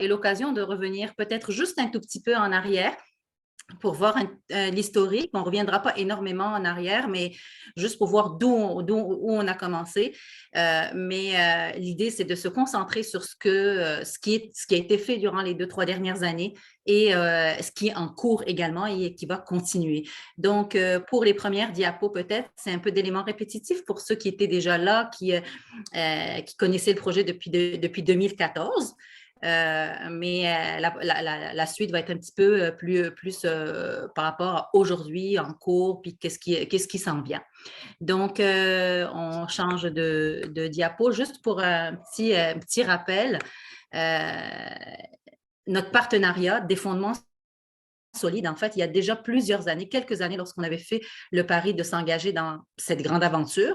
l'occasion de revenir peut-être juste un tout petit peu en arrière pour voir l'historique. On ne reviendra pas énormément en arrière, mais juste pour voir où on a commencé. Mais l'idée, c'est de se concentrer sur ce qui a été fait durant les 2, 3 dernières années et ce qui est en cours également et qui va continuer. Donc, pour les premières diapos, peut-être, c'est un peu d'éléments répétitifs pour ceux qui étaient déjà là, qui connaissaient le projet depuis 2014. Mais la suite va être un petit peu plus par rapport à aujourd'hui en cours, puis qu'est-ce qui s'en vient. Donc, on change de diapo juste pour un petit rappel. Notre partenariat des fondements solides, en fait, il y a déjà plusieurs années, quelques années, lorsqu'on avait fait le pari de s'engager dans cette grande aventure,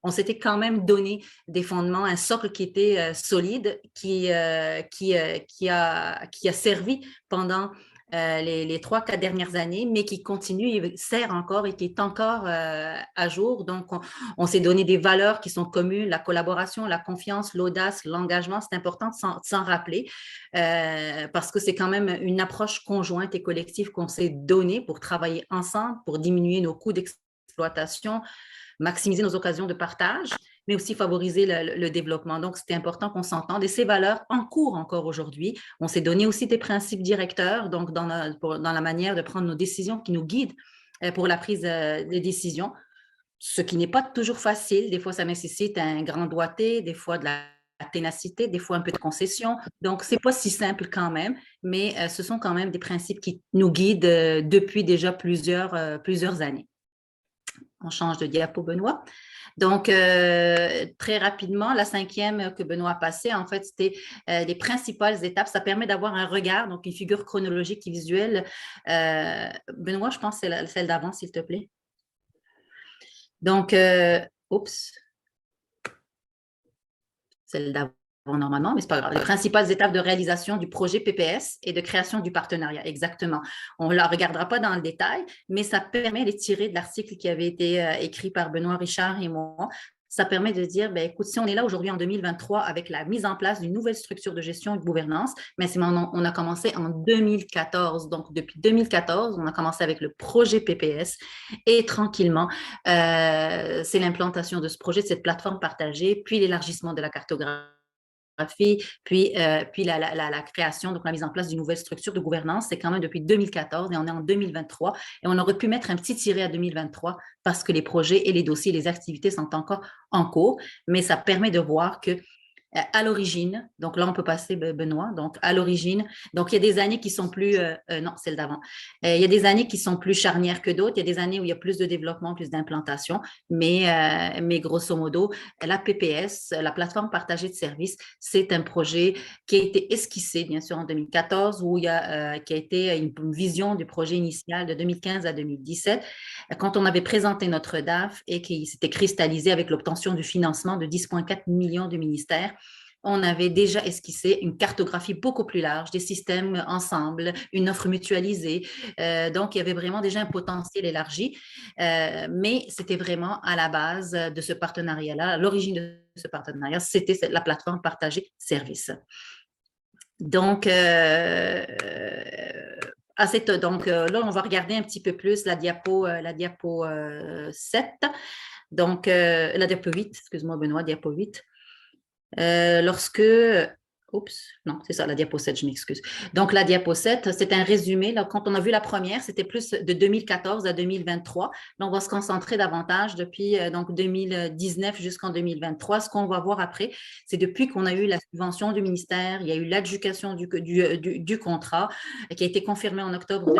on s'était quand même donné des fondements, un socle qui était solide, qui a servi pendant les 3, 4 dernières années, mais qui continue, il sert encore et qui est encore à jour. Donc, on s'est donné des valeurs qui sont communes, la collaboration, la confiance, l'audace, l'engagement. C'est important de s'en rappeler parce que c'est quand même une approche conjointe et collective qu'on s'est donnée pour travailler ensemble, pour diminuer nos coûts d'exploitation, maximiser nos occasions de partage, mais aussi favoriser le développement. Donc, c'était important qu'on s'entende. Et ces valeurs en cours encore aujourd'hui. On s'est donné aussi des principes directeurs, donc dans la manière de prendre nos décisions qui nous guident pour la prise des décisions, ce qui n'est pas toujours facile. Des fois, ça nécessite un grand doigté, des fois de la ténacité, des fois un peu de concession. Donc, c'est pas si simple quand même, mais ce sont quand même des principes qui nous guident depuis déjà plusieurs années. On change de diapo, Benoît. Donc, très rapidement, la 5e que Benoît a passée, en fait, c'était les principales étapes. Ça permet d'avoir un regard, donc une figure chronologique et visuelle. Benoît, je pense que c'est celle d'avant, s'il te plaît. Donc, oups, celle d'avant normalement, mais c'est pas grave. Les principales étapes de réalisation du projet PPS et de création du partenariat, exactement. On ne la regardera pas dans le détail, mais ça permet de les tirer de l'article qui avait été écrit par Benoît Richard et moi. Ça permet de dire, ben, écoute, si on est là aujourd'hui en 2023 avec la mise en place d'une nouvelle structure de gestion et de gouvernance, mais on a commencé en 2014. Donc, depuis 2014, on a commencé avec le projet PPS et tranquillement, c'est l'implantation de ce projet, de cette plateforme partagée, puis l'élargissement de la cartographie, puis la création, donc la mise en place d'une nouvelle structure de gouvernance, c'est quand même depuis 2014 et on est en 2023 et on aurait pu mettre un petit tiret à 2023 parce que les projets et les dossiers, les activités sont encore en cours, mais ça permet de voir que à l'origine, donc là on peut passer Benoît, donc à l'origine, donc il y a des années qui sont plus, non celle d'avant, il y a des années qui sont plus charnières que d'autres, il y a des années où il y a plus de développement, plus d'implantation, mais grosso modo, la PPS, la plateforme partagée de services, c'est un projet qui a été esquissé bien sûr en 2014, où qui a été une vision du projet initial de 2015 à 2017, quand on avait présenté notre DAF et qui s'était cristallisé avec l'obtention du financement de 10,4 millions du ministère. On avait déjà esquissé une cartographie beaucoup plus large, des systèmes ensemble, une offre mutualisée. Donc, il y avait vraiment déjà un potentiel élargi, mais c'était vraiment à la base de ce partenariat-là, l'origine de ce partenariat, c'était la plateforme partagée service. Donc, là, on va regarder un petit peu plus la diapo 7. Donc, la diapo 8, excuse-moi Benoît, diapo 8. Non, c'est ça, la diapo 7, je m'excuse. Donc, la diapo 7, c'est un résumé. Là, quand on a vu la première, c'était plus de 2014 à 2023. Donc, on va se concentrer davantage depuis donc 2019 jusqu'en 2023. Ce qu'on va voir après, c'est depuis qu'on a eu la subvention du ministère, il y a eu l'adjudication du contrat qui a été confirmé en octobre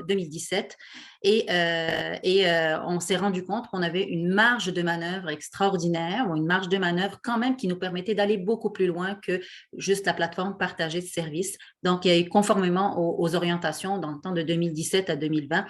2017 et on s'est rendu compte qu'on avait une marge de manœuvre extraordinaire ou une marge de manœuvre quand même qui nous permettait d'aller beaucoup plus loin que juste la plateforme partagée de services. Donc, il y a eu conformément aux orientations dans le temps de 2017 à 2020,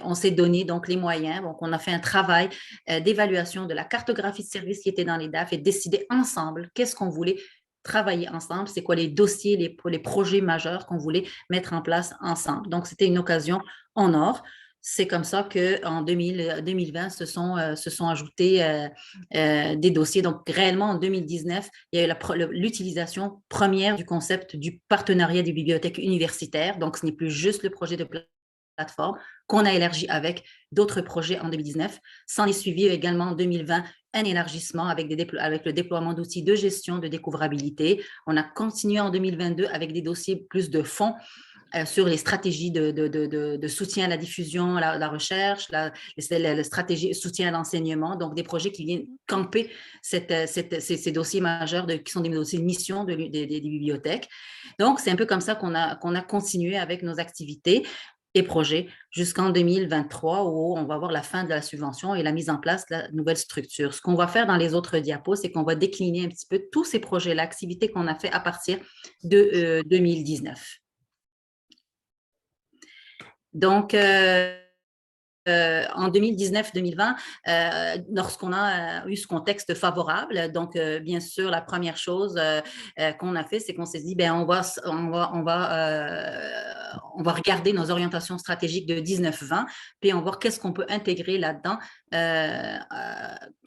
on s'est donné donc les moyens. Donc, on a fait un travail d'évaluation de la cartographie de services qui était dans les DAF et décidé ensemble qu'est-ce qu'on voulait travailler ensemble, c'est quoi les dossiers, les projets majeurs qu'on voulait mettre en place ensemble. Donc, c'était une occasion en or. c'est comme ça qu'en 2020 se sont ajoutés des dossiers. Donc, réellement, en 2019, il y a eu l'utilisation première du concept du partenariat des bibliothèques universitaires. Donc, ce n'est plus juste le projet de plateforme qu'on a élargi avec d'autres projets en 2019. S'en est suivi également en 2020 un élargissement avec le déploiement d'outils de gestion de découvrabilité. On a continué en 2022 avec des dossiers plus de fonds sur les stratégies de soutien à la diffusion, la recherche, la stratégie soutien à l'enseignement, donc des projets qui viennent camper ces dossiers majeurs qui sont des dossiers de mission des bibliothèques. Donc, c'est un peu comme ça qu'on a continué avec nos activités et projets jusqu'en 2023 où on va avoir la fin de la subvention et la mise en place de la nouvelle structure. Ce qu'on va faire dans les autres diapos, c'est qu'on va décliner un petit peu tous ces projets-là, activités qu'on a fait à partir de 2019. Donc, en 2019-2020, lorsqu'on a eu ce contexte favorable, donc bien sûr, la première chose qu'on a fait, c'est qu'on s'est dit, ben on va regarder nos orientations stratégiques de 19-20, puis on va voir qu'est-ce qu'on peut intégrer là-dedans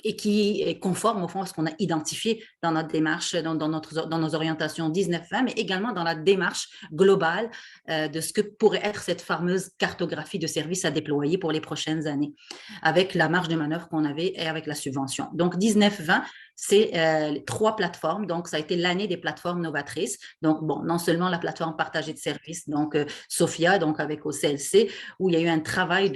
et qui est conforme au fond à ce qu'on a identifié dans notre démarche, dans nos orientations 19-20, mais également dans la démarche globale de ce que pourrait être cette fameuse cartographie de services à déployer pour les prochaines années, avec la marge de manœuvre qu'on avait et avec la subvention. Donc, 19-20, c'est les 3 plateformes. Donc, ça a été l'année des plateformes novatrices. Donc, bon, non seulement la plateforme partagée de services, donc Sophia, donc avec OCLC, où il y a eu un travail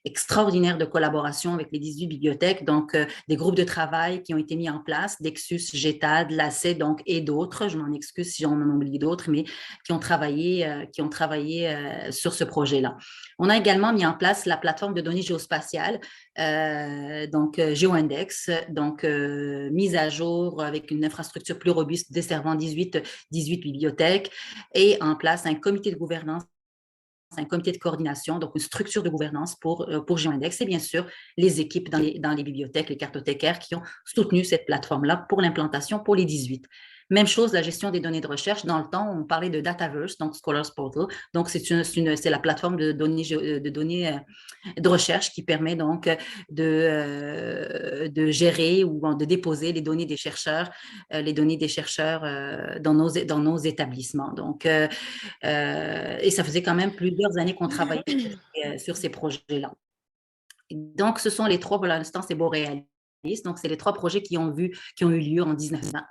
extraordinaire de collaboration avec les 18 bibliothèques, donc des groupes de travail qui ont été mis en place, Dexus, GETAD, LACE, donc, et d'autres. Je m'en excuse si j'en oublie d'autres, mais qui ont travaillé sur ce projet-là. On a également mis en place la plateforme de données géospatiales, donc GeoIndex, donc mise à jour avec une infrastructure plus robuste desservant 18 bibliothèques et en place un comité de gouvernance, un comité de coordination, donc une structure de gouvernance pour GeoIndex et bien sûr les équipes dans les bibliothèques, les cartothécaires qui ont soutenu cette plateforme-là pour l'implantation pour les 18. Même chose, la gestion des données de recherche. Dans le temps, on parlait de Dataverse, donc Scholars Portal. Donc, c'est la plateforme de données de recherche qui permet donc de gérer ou de déposer les données des chercheurs, dans nos établissements. Donc, et ça faisait quand même plusieurs années qu'on travaillait sur ces projets-là. Donc, ce sont les 3, pour l'instant, c'est Borealis. Donc, c'est les 3 projets qui ont eu lieu en 1920.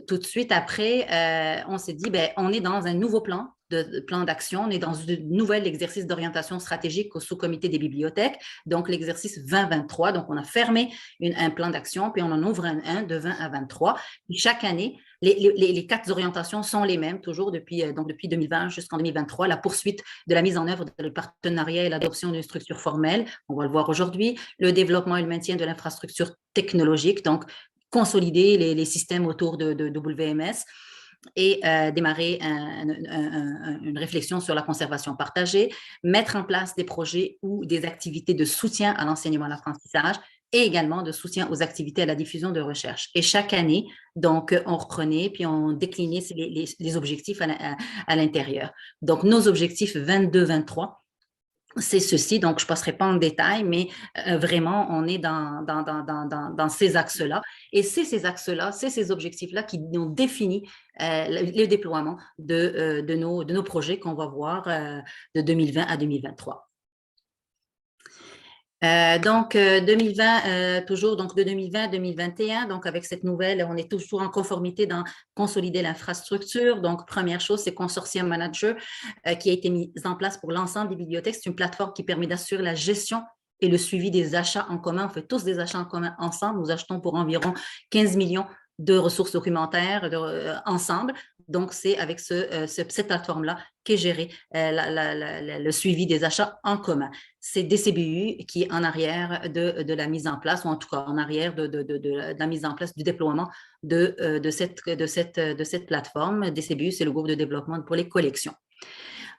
Tout de suite après, on s'est dit, ben, on est dans un nouveau plan d'action, on est dans un nouvel exercice d'orientation stratégique au sous-comité des bibliothèques, donc l'exercice 2023. Donc, on a fermé un plan d'action, puis on en ouvre un de 20 à 23. Puis chaque année, les 4 orientations sont les mêmes, toujours depuis 2020 jusqu'en 2023. La poursuite de la mise en œuvre du partenariat et l'adoption d'une structure formelle, on va le voir aujourd'hui, le développement et le maintien de l'infrastructure technologique, donc consolider les systèmes autour de WMS et démarrer une réflexion sur la conservation partagée, mettre en place des projets ou des activités de soutien à l'enseignement et à l'apprentissage et également de soutien aux activités à la diffusion de recherche. Et chaque année, donc, on reprenait puis on déclinait les objectifs à l'intérieur. Donc, nos objectifs 22-23, c'est ceci, donc je ne passerai pas en détail, mais vraiment, on est dans ces axes-là. Et c'est ces axes-là, c'est ces objectifs-là qui ont défini le déploiement de nos projets qu'on va voir de 2020 à 2023. Donc, 2020, toujours donc de 2020 à 2021, donc avec cette nouvelle, on est toujours en conformité dans consolider l'infrastructure. Donc, première chose, c'est Consortium Manager qui a été mis en place pour l'ensemble des bibliothèques. C'est une plateforme qui permet d'assurer la gestion et le suivi des achats en commun. On fait tous des achats en commun ensemble. Nous achetons pour environ 15 millions de ressources documentaires ensemble. Donc, c'est avec cette plateforme-là qu'est géré le suivi des achats en commun. C'est DCBU qui est en arrière de la mise en place, ou en tout cas en arrière de la mise en place du déploiement de cette plateforme. DCBU, c'est le groupe de développement pour les collections.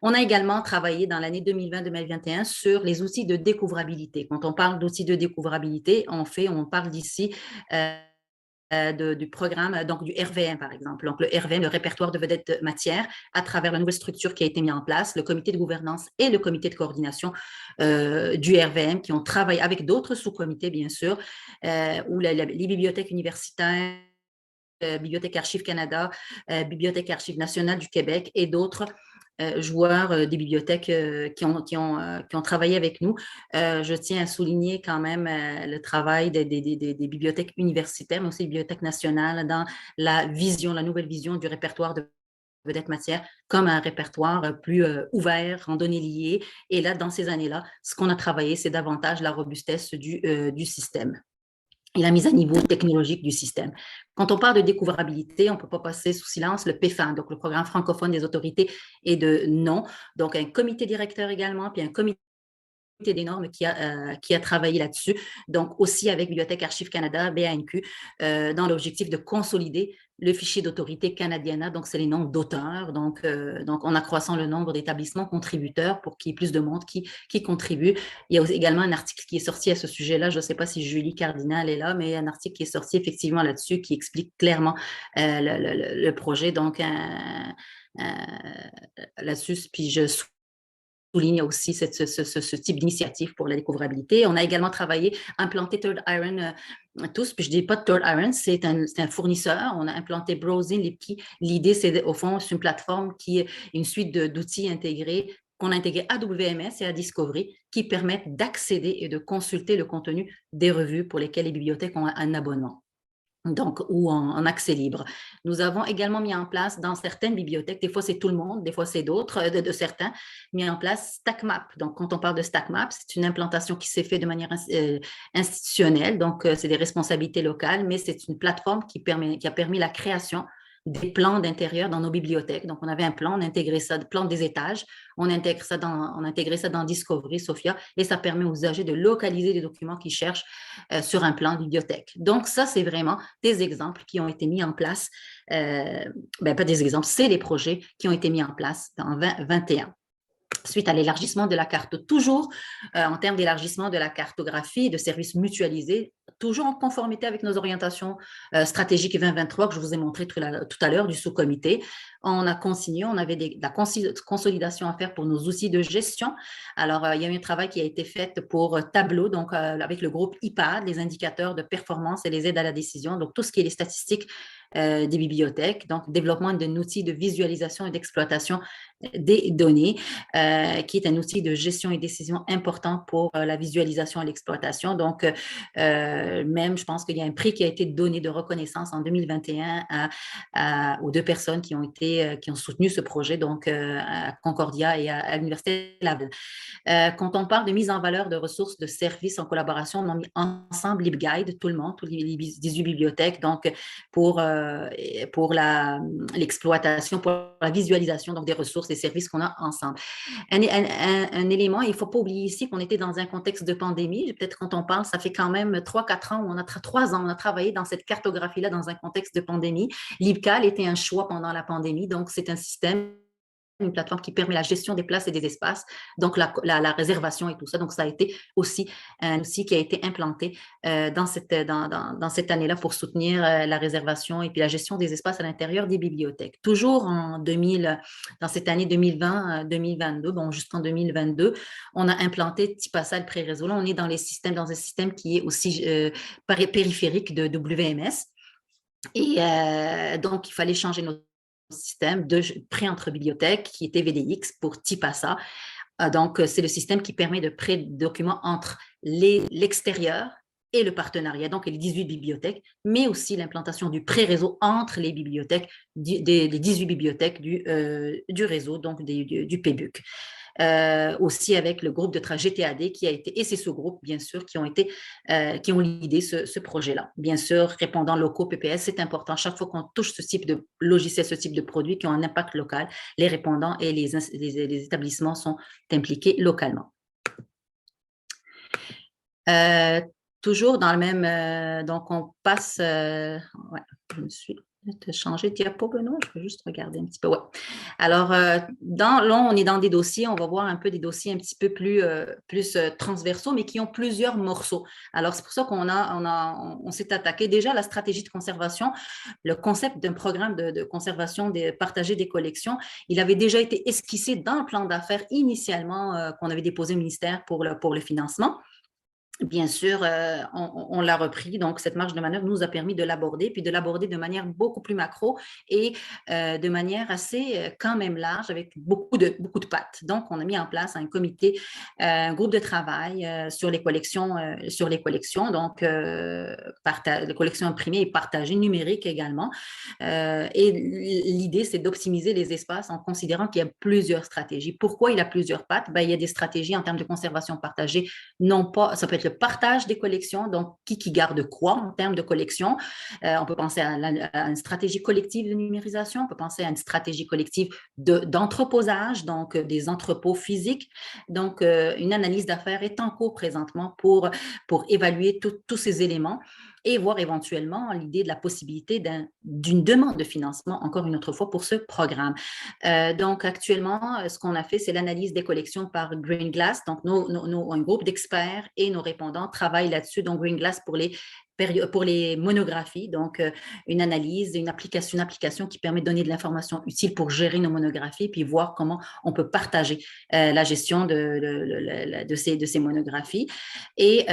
On a également travaillé dans l'année 2020-2021 sur les outils de découvrabilité. Quand on parle d'outils de découvrabilité, on parle d'ici du programme, donc du RVM par exemple. Donc le RVM, le répertoire de vedettes matières, à travers la nouvelle structure qui a été mise en place, le comité de gouvernance et le comité de coordination du RVM qui ont travaillé avec d'autres sous-comités bien sûr, où les bibliothèques universitaires, Bibliothèque Archives Canada, Bibliothèque Archives nationale du Québec et d'autres joueurs des bibliothèques qui ont travaillé avec nous. Je tiens à souligner quand même le travail des bibliothèques universitaires, mais aussi des bibliothèques nationales dans la nouvelle vision du répertoire de vedettes matières comme un répertoire plus ouvert, en données liées. Et là, dans ces années-là, ce qu'on a travaillé, c'est davantage la robustesse du système et la mise à niveau technologique du système. Quand on parle de découvrabilité, on ne peut pas passer sous silence le PFAN, donc le programme francophone des autorités et de nom, donc un comité directeur également, puis un comité des normes qui a travaillé là-dessus, donc aussi avec Bibliothèque Archives Canada, BANQ, dans l'objectif de consolider le fichier d'autorité canadienne, donc c'est les noms d'auteurs, donc en accroissant le nombre d'établissements contributeurs pour qu'il y ait plus de monde qui contribue. Il y a également un article qui est sorti à ce sujet-là, je ne sais pas si Julie Cardinal est là, mais un article qui est sorti effectivement là-dessus qui explique clairement le projet, donc là-dessus, puis je souligne aussi ce type d'initiative pour la découvrabilité. On a également travaillé, implanté Third Iron tous, puis je ne dis pas Third Iron, c'est un fournisseur. On a implanté Browsing, Lipkey. L'idée, c'est au fond, c'est une plateforme qui est une suite d'outils intégrés qu'on a intégré à WMS et à Discovery qui permettent d'accéder et de consulter le contenu des revues pour lesquelles les bibliothèques ont un abonnement. Donc, ou en accès libre. Nous avons également mis en place dans certaines bibliothèques, des fois c'est tout le monde, des fois c'est d'autres, de certains, mis en place StackMap. Donc, quand on parle de StackMap, c'est une implantation qui s'est faite de manière institutionnelle, donc c'est des responsabilités locales, mais c'est une plateforme qui a permis la création des plans d'intérieur dans nos bibliothèques. Donc, on avait un plan, on intégrait ça, le plan des étages, on intégrait ça dans Discovery, Sophia, et ça permet aux usagers de localiser les documents qu'ils cherchent sur un plan de bibliothèque. Donc, ça, c'est vraiment des exemples qui ont été mis en place. Pas des exemples, c'est des projets qui ont été mis en place en 2021 suite à l'élargissement de la carte, toujours en termes d'élargissement de la cartographie et de services mutualisés, toujours en conformité avec nos orientations stratégiques 2023 que je vous ai montré tout à l'heure du sous-comité. On a consigné, on avait de la consolidation à faire pour nos outils de gestion. Alors, il y a eu un travail qui a été fait pour Tableau, donc avec le groupe IPAD, les indicateurs de performance et les aides à la décision, donc tout ce qui est les statistiques des bibliothèques, donc développement d'un outil de visualisation et d'exploitation des données, qui est un outil de gestion et décision important pour la visualisation et l'exploitation. Donc, même, je pense qu'il y a un prix qui a été donné de reconnaissance en 2021 aux deux personnes qui ont soutenu ce projet, donc à Concordia et à l'Université Laval. Quand on parle de mise en valeur de ressources de services en collaboration, on a mis ensemble LibGuide, tout le monde, toutes les 18 bibliothèques, donc pour l'exploitation, pour la visualisation donc des ressources, des services qu'on a ensemble. Un élément, il ne faut pas oublier ici qu'on était dans un contexte de pandémie. Peut-être quand on parle, ça fait quand même 3-4 ans, 3 ans, on a travaillé dans cette cartographie-là dans un contexte de pandémie. LibCal était un choix pendant la pandémie, donc c'est un système, une plateforme qui permet la gestion des places et des espaces, donc la réservation et tout ça. Donc, ça a été aussi un outil qui a été implanté dans cette année-là pour soutenir la réservation et puis la gestion des espaces à l'intérieur des bibliothèques. Toujours dans cette année 2020-2022, bon, jusqu'en 2022, on a implanté Tipasa pré-réseau. Là, on est dans un système qui est aussi périphérique de WMS. Et donc, il fallait changer notre système de prêt entre bibliothèques qui était VDX pour Tipasa. Donc, c'est le système qui permet de prêt de documents entre l'extérieur et le partenariat, donc les 18 bibliothèques, mais aussi l'implantation du pré-réseau entre les bibliothèques, les 18 bibliothèques du réseau, donc du PBUC. Aussi avec le groupe de travail GTAD qui a été, et ses sous-groupes, bien sûr, qui ont l'idée ce projet-là. Bien sûr, répondants locaux, PPS, c'est important. Chaque fois qu'on touche ce type de logiciel, ce type de produit qui ont un impact local, les répondants et les établissements sont impliqués localement. Toujours dans le même, donc on passe, ouais, je me suis Tu as changé de diapo, Benoît? Je vais juste regarder un petit peu. Ouais. Alors, là, on est dans des dossiers, on va voir un peu des dossiers un petit peu plus transversaux, mais qui ont plusieurs morceaux. Alors, c'est pour ça on s'est attaqué déjà à la stratégie de conservation, le concept d'un programme de conservation partagé des collections. Il avait déjà été esquissé dans le plan d'affaires initialement qu'on avait déposé au ministère pour le financement. Bien sûr, on l'a repris. Donc, cette marge de manœuvre nous a permis de l'aborder, puis de l'aborder de manière beaucoup plus macro et de manière assez quand même large, avec beaucoup de pattes. Donc, on a mis en place un comité, un groupe de travail sur les collections, donc les collections imprimées et partagées, numériques également. Et l'idée, c'est d'optimiser les espaces en considérant qu'il y a plusieurs stratégies. Pourquoi il y a plusieurs pattes? Ben, il y a des stratégies en termes de conservation partagée, non pas, ça peut être le partage des collections, donc qui garde quoi en termes de collection. On peut penser à une stratégie collective de numérisation, on peut penser à une stratégie collective d'entreposage, donc des entrepôts physiques. Donc, une analyse d'affaires est en cours présentement pour évaluer tous ces éléments et voir éventuellement l'idée de la possibilité d'une demande de financement, encore une autre fois, pour ce programme. Donc, actuellement, ce qu'on a fait, c'est l'analyse des collections par Green Glass. Donc, un groupe d'experts et nos répondants travaillent là-dessus. Donc, Green Glass pour les monographies, donc une analyse, une application qui permet de donner de l'information utile pour gérer nos monographies, puis voir comment on peut partager la gestion de ces monographies. Et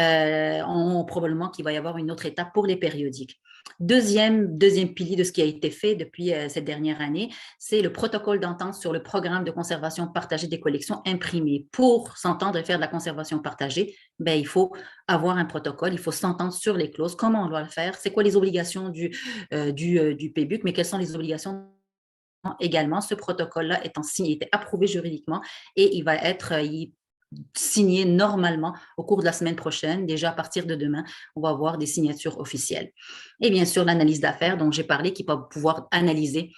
probablement qu'il va y avoir une autre étape pour les périodiques. Deuxième pilier de ce qui a été fait depuis cette dernière année, c'est le protocole d'entente sur le programme de conservation partagée des collections imprimées. Pour s'entendre et faire de la conservation partagée, ben, il faut avoir un protocole, il faut s'entendre sur les clauses, comment on doit le faire, c'est quoi les obligations du PBUC, mais quelles sont les obligations également. Ce protocole-là étant signé, était approuvé juridiquement et il va être signé normalement au cours de la semaine prochaine. Déjà, à partir de demain, on va avoir des signatures officielles. Et bien sûr, l'analyse d'affaires dont j'ai parlé, qui va pouvoir analyser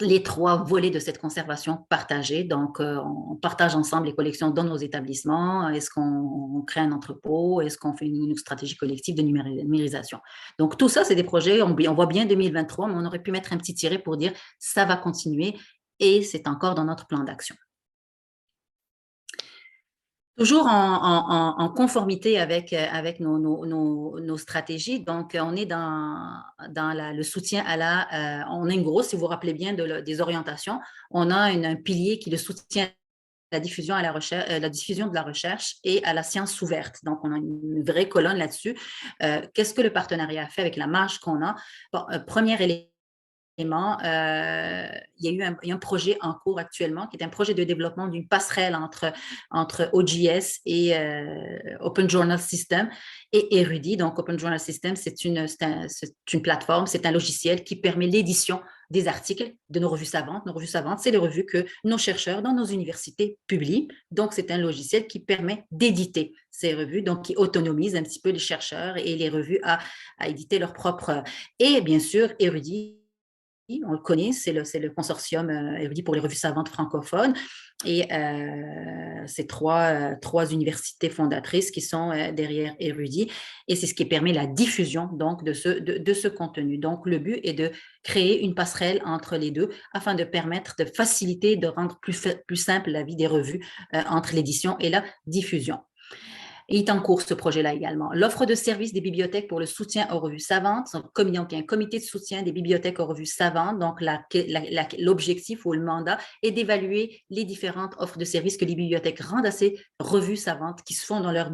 les 3 volets de cette conservation partagée. Donc, on partage ensemble les collections dans nos établissements. Est-ce qu'on crée un entrepôt? Est-ce qu'on fait une stratégie collective de numérisation? Donc, tout ça, c'est des projets, on voit bien 2023, mais on aurait pu mettre un petit tiret pour dire ça va continuer et c'est encore dans notre plan d'action. Toujours en conformité avec nos stratégies. Donc, on est dans le soutien on a une grosse, si vous vous rappelez bien des orientations, on a un pilier qui est le soutien à la diffusion, la diffusion de la recherche et à la science ouverte. Donc, on a une vraie colonne là-dessus. Qu'est-ce que le partenariat a fait avec la marge qu'on a? Bon, premier élément, il y a un projet en cours actuellement qui est un projet de développement d'une passerelle entre OJS et Open Journal System et Erudit. Donc, Open Journal System, c'est une plateforme, c'est un logiciel qui permet l'édition des articles de nos revues savantes. Nos revues savantes, c'est les revues que nos chercheurs dans nos universités publient. Donc, c'est un logiciel qui permet d'éditer ces revues, donc qui autonomise un petit peu les chercheurs et les revues à éditer leurs propres. Et bien sûr, Erudit, on le connaît, c'est le consortium érudit pour les revues savantes francophones. Et c'est trois universités fondatrices qui sont derrière Érudit. Et c'est ce qui permet la diffusion donc, de ce contenu. Donc, le but est de créer une passerelle entre les deux afin de permettre de faciliter, de rendre plus simple la vie des revues entre l'édition et la diffusion. Il est en cours ce projet-là également. L'offre de services des bibliothèques pour le soutien aux revues savantes. Donc, il y a un comité de soutien des bibliothèques aux revues savantes. Donc, l'objectif ou le mandat est d'évaluer les différentes offres de services que les bibliothèques rendent à ces revues savantes qui se font dans leur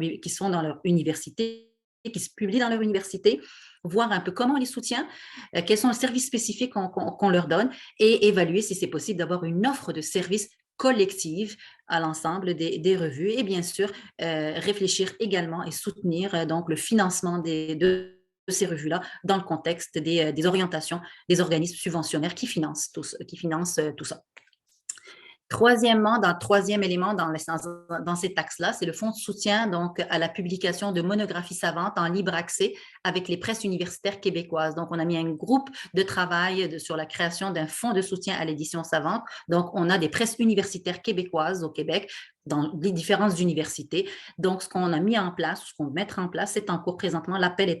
université, qui se publient dans leur université, voir un peu comment on les soutient, quels sont les services spécifiques qu'on leur donne et évaluer si c'est possible d'avoir une offre de services collective à l'ensemble des revues et bien sûr réfléchir également et soutenir donc le financement de ces revues-là dans le contexte des orientations des organismes subventionnaires qui financent tout ça. Troisièmement, troisième élément dans cet axe-là, c'est le fonds de soutien donc, à la publication de monographies savantes en libre accès avec les presses universitaires québécoises. Donc, on a mis un groupe de travail sur la création d'un fonds de soutien à l'édition savante. Donc, on a des presses universitaires québécoises au Québec dans les différentes universités. Donc, ce qu'on a mis en place, ce qu'on va mettre en place, c'est en cours présentement. L'appel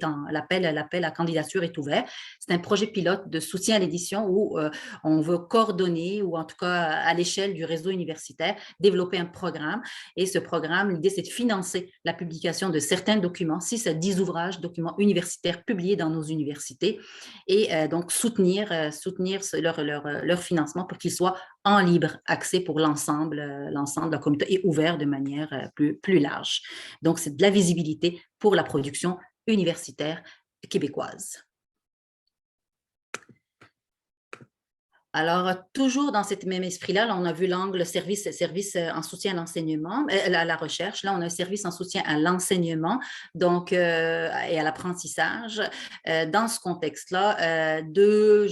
à candidature est ouvert. C'est un projet pilote de soutien à l'édition où on veut coordonner, ou en tout cas à l'échelle du réseau universitaire, développer un programme. Et ce programme, l'idée, c'est de financer la publication de certains documents, 6 à 10 ouvrages, documents universitaires publiés dans nos universités, et donc soutenir leur financement pour qu'ils soient en libre accès pour l'ensemble de la communauté et ouvert de manière plus large. Donc, c'est de la visibilité pour la production universitaire québécoise. Alors, toujours dans cet même esprit-là, là, on a vu l'angle service en soutien à l'enseignement, à la recherche. Là, on a un service en soutien à l'enseignement donc, et à l'apprentissage. Dans ce contexte-là, deux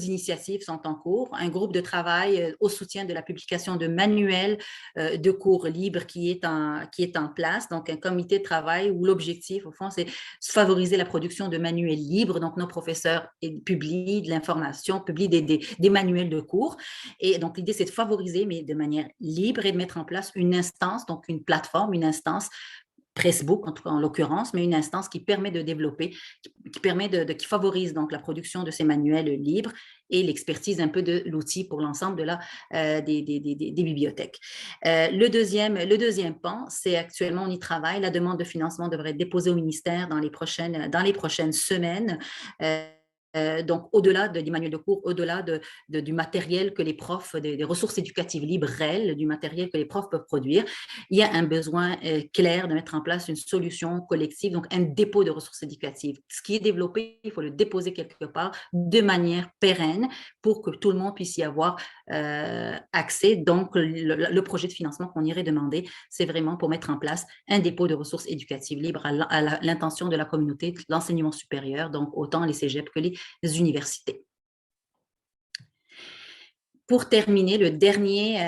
initiatives sont en cours. Un groupe de travail au soutien de la publication de manuels de cours libres qui est en place. Donc, un comité de travail où l'objectif, au fond, c'est favoriser la production de manuels libres. Donc, nos professeurs publient de l'information, publient des manuels de cours. Et donc, l'idée, c'est de favoriser, mais de manière libre, et de mettre en place une instance, donc une plateforme, une instance Pressbook, en l'occurrence, mais une instance qui permet de développer, qui favorise donc la production de ces manuels libres et l'expertise un peu de l'outil pour l'ensemble des bibliothèques. Le deuxième pan, c'est actuellement, on y travaille. La demande de financement devrait être déposée au ministère dans les prochaines semaines. Donc, au-delà des manuels de cours, au-delà du matériel que les profs, des ressources éducatives libres réelles, du matériel que les profs peuvent produire, il y a un besoin clair de mettre en place une solution collective, donc un dépôt de ressources éducatives. Ce qui est développé, il faut le déposer quelque part de manière pérenne pour que tout le monde puisse y avoir accès. Donc, le projet de financement qu'on irait demander, c'est vraiment pour mettre en place un dépôt de ressources éducatives libres à l'intention de la communauté de l'enseignement supérieur, donc autant les cégeps que les universités. Pour terminer, le dernier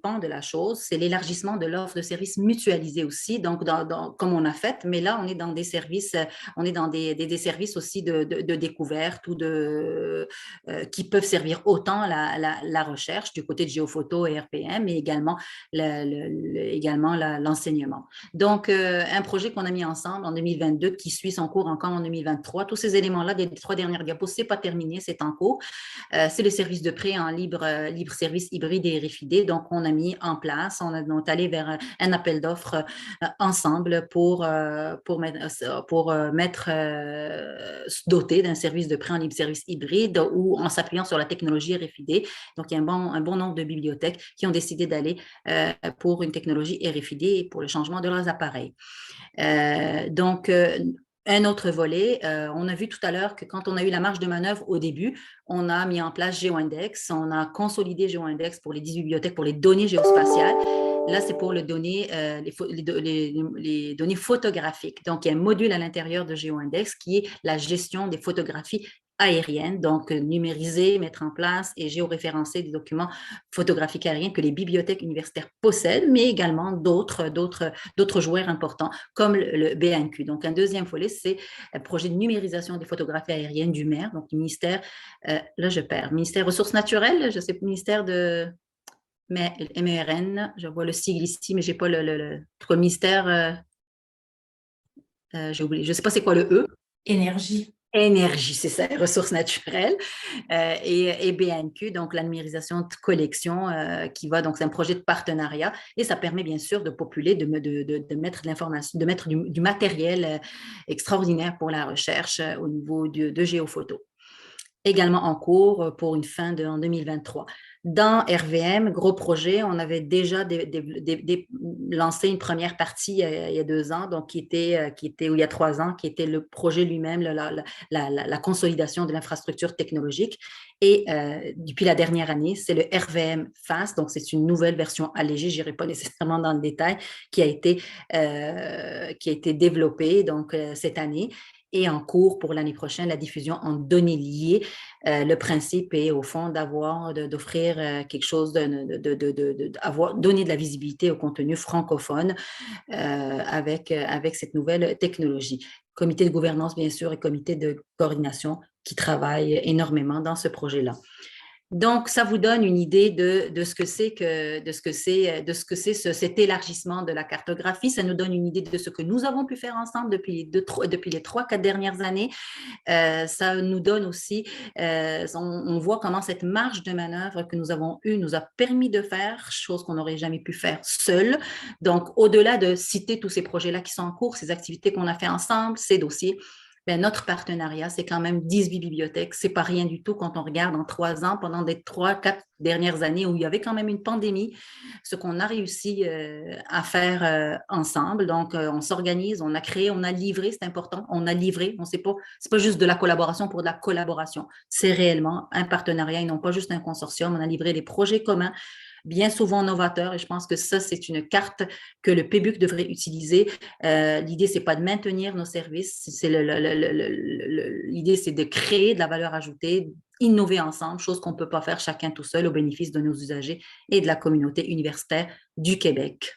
pan de la chose, c'est l'élargissement de l'offre de services mutualisés aussi, donc comme on a fait, mais là, on est dans des services, des services aussi de découverte ou qui peuvent servir autant la recherche du côté de Géophoto et RPM, mais également l'enseignement. Donc, un projet qu'on a mis ensemble en 2022 qui suit son cours encore en 2023. Tous ces éléments-là, des 3 dernières diapos, c'est pas terminé, c'est en cours. C'est le service de prêt en libre service hybride et RFID. Donc, on a mis en place, on est allé vers un appel d'offres ensemble pour se doter d'un service de prêt en libre service hybride ou en s'appuyant sur la technologie RFID. Donc, il y a un bon nombre de bibliothèques qui ont décidé d'aller pour une technologie RFID et pour le changement de leurs appareils. Donc, un autre volet, on a vu tout à l'heure que quand on a eu la marge de manœuvre au début, on a mis en place GeoIndex, on a consolidé GeoIndex pour les 18 bibliothèques pour les données géospatiales. Là, c'est pour les données photographiques. Donc, il y a un module à l'intérieur de GeoIndex qui est la gestion des photographies aériennes, donc numériser, mettre en place et géoréférencer des documents photographiques aériens que les bibliothèques universitaires possèdent, mais également d'autres joueurs importants comme le BNQ. Donc, un deuxième volet, c'est un projet de numérisation des photographies aériennes du maire, donc le ministère, ministère Ressources naturelles, je sais, ministère de MERN, je vois le sigle ici, mais je n'ai pas le ministère, j'ai oublié, je ne sais pas c'est quoi le E. Énergie. Énergie, c'est ça, ressources naturelles, et BNQ, donc la numérisation de collection donc c'est un projet de partenariat et ça permet bien sûr de populer, de mettre de l'information, de mettre du matériel extraordinaire pour la recherche au niveau de Géophoto. Également en cours pour une fin en 2023. Dans RVM, gros projet, on avait déjà lancé une première partie il y a 2 ans, donc ou il y a 3 ans, qui était le projet lui-même, la consolidation de l'infrastructure technologique. Et depuis la dernière année, c'est le RVM FAST, donc c'est une nouvelle version allégée, je n'irai pas nécessairement dans le détail, qui a été développée donc, cette année et en cours pour l'année prochaine, la diffusion en données liées. Le principe est au fond d'offrir quelque chose, donner de la visibilité au contenu francophone avec cette nouvelle technologie. Comité de gouvernance, bien sûr, et comité de coordination qui travaillent énormément dans ce projet-là. Donc, ça vous donne une idée de ce que c'est cet élargissement de la cartographie. Ça nous donne une idée de ce que nous avons pu faire ensemble depuis les 3-4 dernières années. Ça nous donne aussi, on voit comment cette marge de manœuvre que nous avons eue nous a permis de faire, chose qu'on n'aurait jamais pu faire seul. Donc, au-delà de citer tous ces projets-là qui sont en cours, ces activités qu'on a fait ensemble, ces dossiers, bien, notre partenariat, c'est quand même 18 bibliothèques. C'est pas rien du tout quand on regarde en 3 ans, pendant des 3-4 dernières années où il y avait quand même une pandémie, ce qu'on a réussi à faire ensemble. Donc, on s'organise, on a créé, on a livré, c'est important, on a livré. On sait pas, c'est pas juste de la collaboration pour de la collaboration. C'est réellement un partenariat et non pas juste un consortium. On a livré des projets communs, bien souvent novateurs, et je pense que ça, c'est une carte que le PBUC devrait utiliser. L'idée, c'est pas de maintenir nos services, l'idée, c'est de créer de la valeur ajoutée, innover ensemble, chose qu'on ne peut pas faire chacun tout seul au bénéfice de nos usagers et de la communauté universitaire du Québec.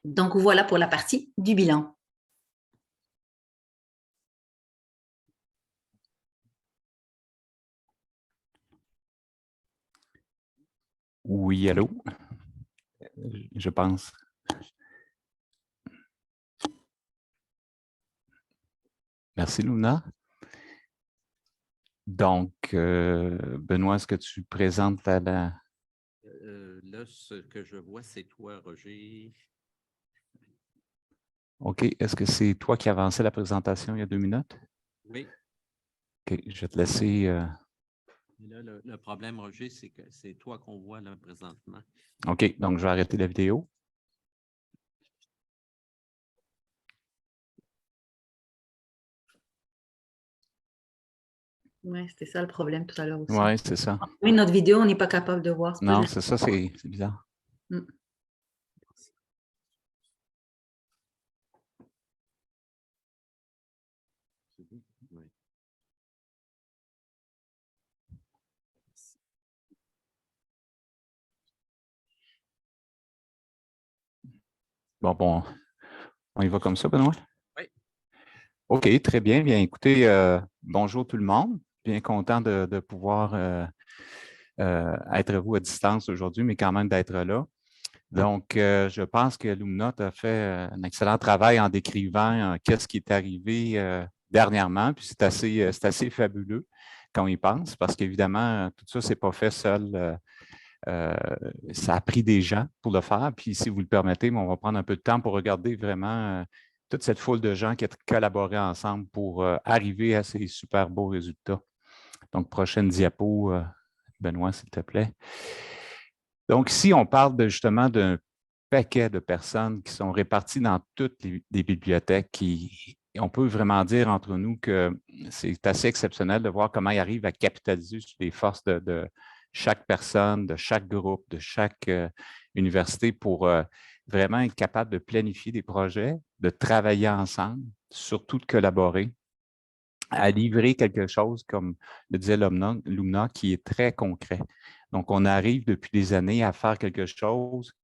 Donc, voilà pour la partie du bilan. Oui, allô? Je pense. Merci, Luna. Donc, Benoît, est-ce que tu présentes la... Là, ce que je vois, c'est toi, Roger. OK. Est-ce que c'est toi qui avançais la présentation il y a 2 minutes? Oui. OK. Je vais te laisser... Là, le problème, Roger, c'est que c'est toi qu'on voit là présentement. OK. Donc, je vais arrêter la vidéo. Oui, c'était ça le problème tout à l'heure aussi. Oui, c'est ça. Oui, notre vidéo, on n'est pas capable de voir. Non, c'est ça, c'est bizarre. Mm. Oui. Bon, on y va comme ça, Benoît? Oui. OK, très bien. Bien, écoutez, bonjour tout le monde. Bien content de pouvoir être vous à distance aujourd'hui, mais quand même d'être là. Donc, je pense que Lumna a fait un excellent travail en décrivant qu'est-ce qui est arrivé dernièrement, puis c'est assez fabuleux quand on y pense, parce qu'évidemment, tout ça, ce n'est pas fait seul. Ça a pris des gens pour le faire, puis si vous le permettez, on va prendre un peu de temps pour regarder vraiment toute cette foule de gens qui ont collaboré ensemble pour arriver à ces super beaux résultats. Donc, prochaine diapo, Benoît, s'il te plaît. Donc, ici, on parle justement d'un paquet de personnes qui sont réparties dans toutes les bibliothèques. On peut vraiment dire entre nous que c'est assez exceptionnel de voir comment ils arrivent à capitaliser sur les forces de chaque personne, de chaque groupe, de chaque université pour vraiment être capable de planifier des projets, de travailler ensemble, surtout de collaborer, à livrer quelque chose, comme le disait Lumna, qui est très concret. Donc, on arrive depuis des années à faire quelque chose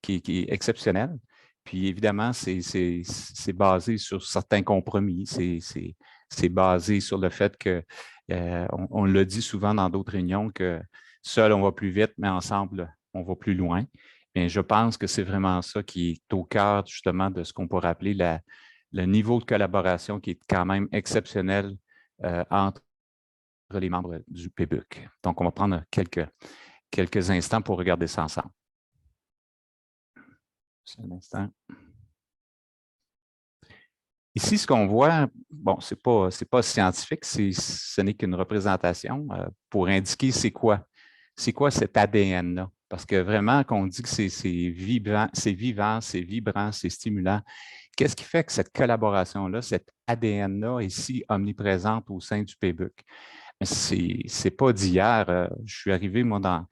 qui est exceptionnel. Puis, évidemment, c'est basé sur certains compromis. C'est basé sur le fait que, on le dit souvent dans d'autres réunions, que seul, on va plus vite, mais ensemble, on va plus loin. Bien, je pense que c'est vraiment ça qui est au cœur, justement, de ce qu'on pourrait appeler le niveau de collaboration qui est quand même exceptionnel entre les membres du PBUC. Donc, on va prendre quelques instants pour regarder ça ensemble. Un instant. Ici, ce qu'on voit, bon, c'est pas scientifique, ce n'est qu'une représentation pour indiquer c'est quoi cet ADN-là. Parce que vraiment, quand on dit que c'est vivant, c'est vibrant, c'est stimulant, qu'est-ce qui fait que cette collaboration-là, cet ADN-là est si omniprésente au sein du PBUC? C'est pas d'hier. Je suis arrivé, moi, dans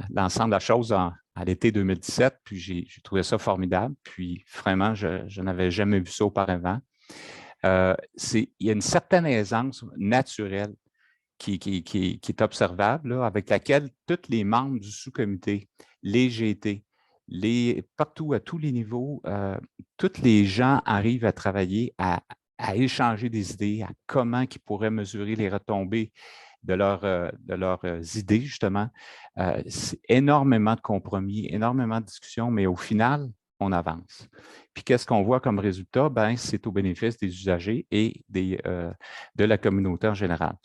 l'ensemble de la chose à l'été 2017, puis j'ai trouvé ça formidable. Puis vraiment, je n'avais jamais vu ça auparavant. Il y a une certaine aisance naturelle qui est observable, là, avec laquelle tous les membres du sous-comité, les GT, partout à tous les niveaux, tous les gens arrivent à travailler, à échanger des idées, à comment ils pourraient mesurer les retombées de leurs idées, justement. C'est énormément de compromis, énormément de discussions, mais au final, on avance. Puis qu'est-ce qu'on voit comme résultat? Ben, c'est au bénéfice des usagers et de la communauté en général.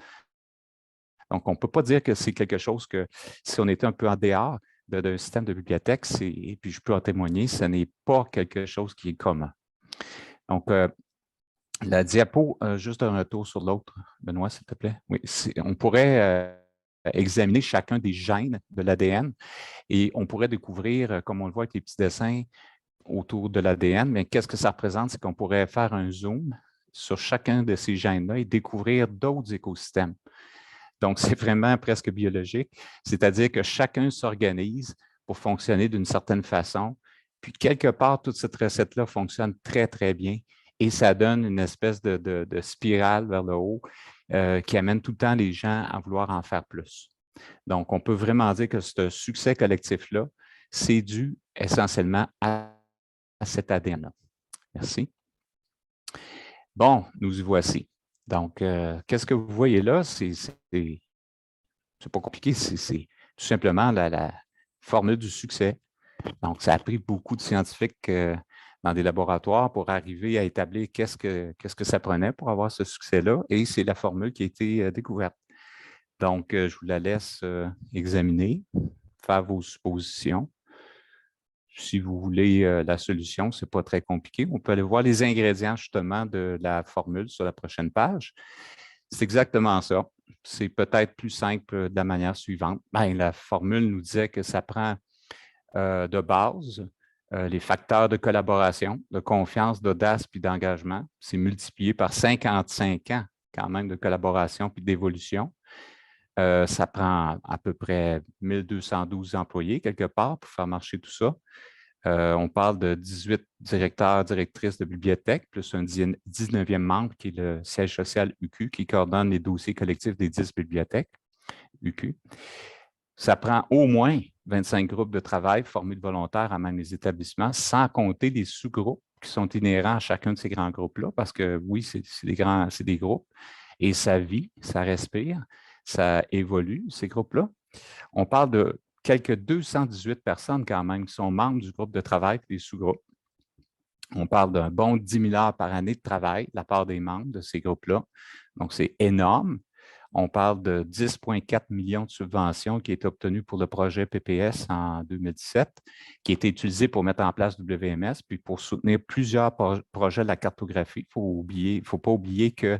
Donc, on ne peut pas dire que c'est quelque chose que, si on était un peu en dehors d'un système de bibliothèque, et puis je peux en témoigner, ce n'est pas quelque chose qui est commun. Donc, la diapo, juste un retour sur l'autre, Benoît, s'il te plaît. Oui, on pourrait examiner chacun des gènes de l'ADN et on pourrait découvrir, comme on le voit avec les petits dessins autour de l'ADN, mais qu'est-ce que ça représente? C'est qu'on pourrait faire un zoom sur chacun de ces gènes-là et découvrir d'autres écosystèmes. Donc, c'est vraiment presque biologique, c'est-à-dire que chacun s'organise pour fonctionner d'une certaine façon. Puis, quelque part, toute cette recette-là fonctionne très, très bien et ça donne une espèce de spirale vers le haut qui amène tout le temps les gens à vouloir en faire plus. Donc, on peut vraiment dire que ce succès collectif-là, c'est dû essentiellement à cet ADN-là. Merci. Bon, nous y voici. Donc, qu'est-ce que vous voyez là? C'est pas compliqué, c'est tout simplement la formule du succès. Donc, ça a pris beaucoup de scientifiques dans des laboratoires pour arriver à établir qu'est-ce que ça prenait pour avoir ce succès-là, et c'est la formule qui a été découverte. Donc, je vous la laisse examiner, faire vos suppositions. Si vous voulez la solution, ce n'est pas très compliqué. On peut aller voir les ingrédients justement de la formule sur la prochaine page. C'est exactement ça. C'est peut-être plus simple de la manière suivante. Bien, la formule nous disait que ça prend de base les facteurs de collaboration, de confiance, d'audace puis d'engagement. C'est multiplié par 55 ans quand même de collaboration puis d'évolution. Ça prend à peu près 1212 employés quelque part pour faire marcher tout ça. On parle de 18 directeurs, directrices de bibliothèques, plus un 19e membre qui est le siège social UQ, qui coordonne les dossiers collectifs des 10 bibliothèques UQ. Ça prend au moins 25 groupes de travail formés de volontaires à même les établissements, sans compter les sous-groupes qui sont inhérents à chacun de ces grands groupes-là, parce que oui, c'est des groupes, et ça vit, ça respire, ça évolue, ces groupes-là. On parle de quelques 218 personnes quand même qui sont membres du groupe de travail et des sous-groupes. On parle d'un bon 10 000 heures par année de travail de la part des membres de ces groupes-là. Donc, c'est énorme. On parle de 10,4 millions de subventions qui est obtenues pour le projet PPS en 2017, qui a été utilisé pour mettre en place WMS, puis pour soutenir plusieurs projets de la cartographie. Il ne faut pas oublier que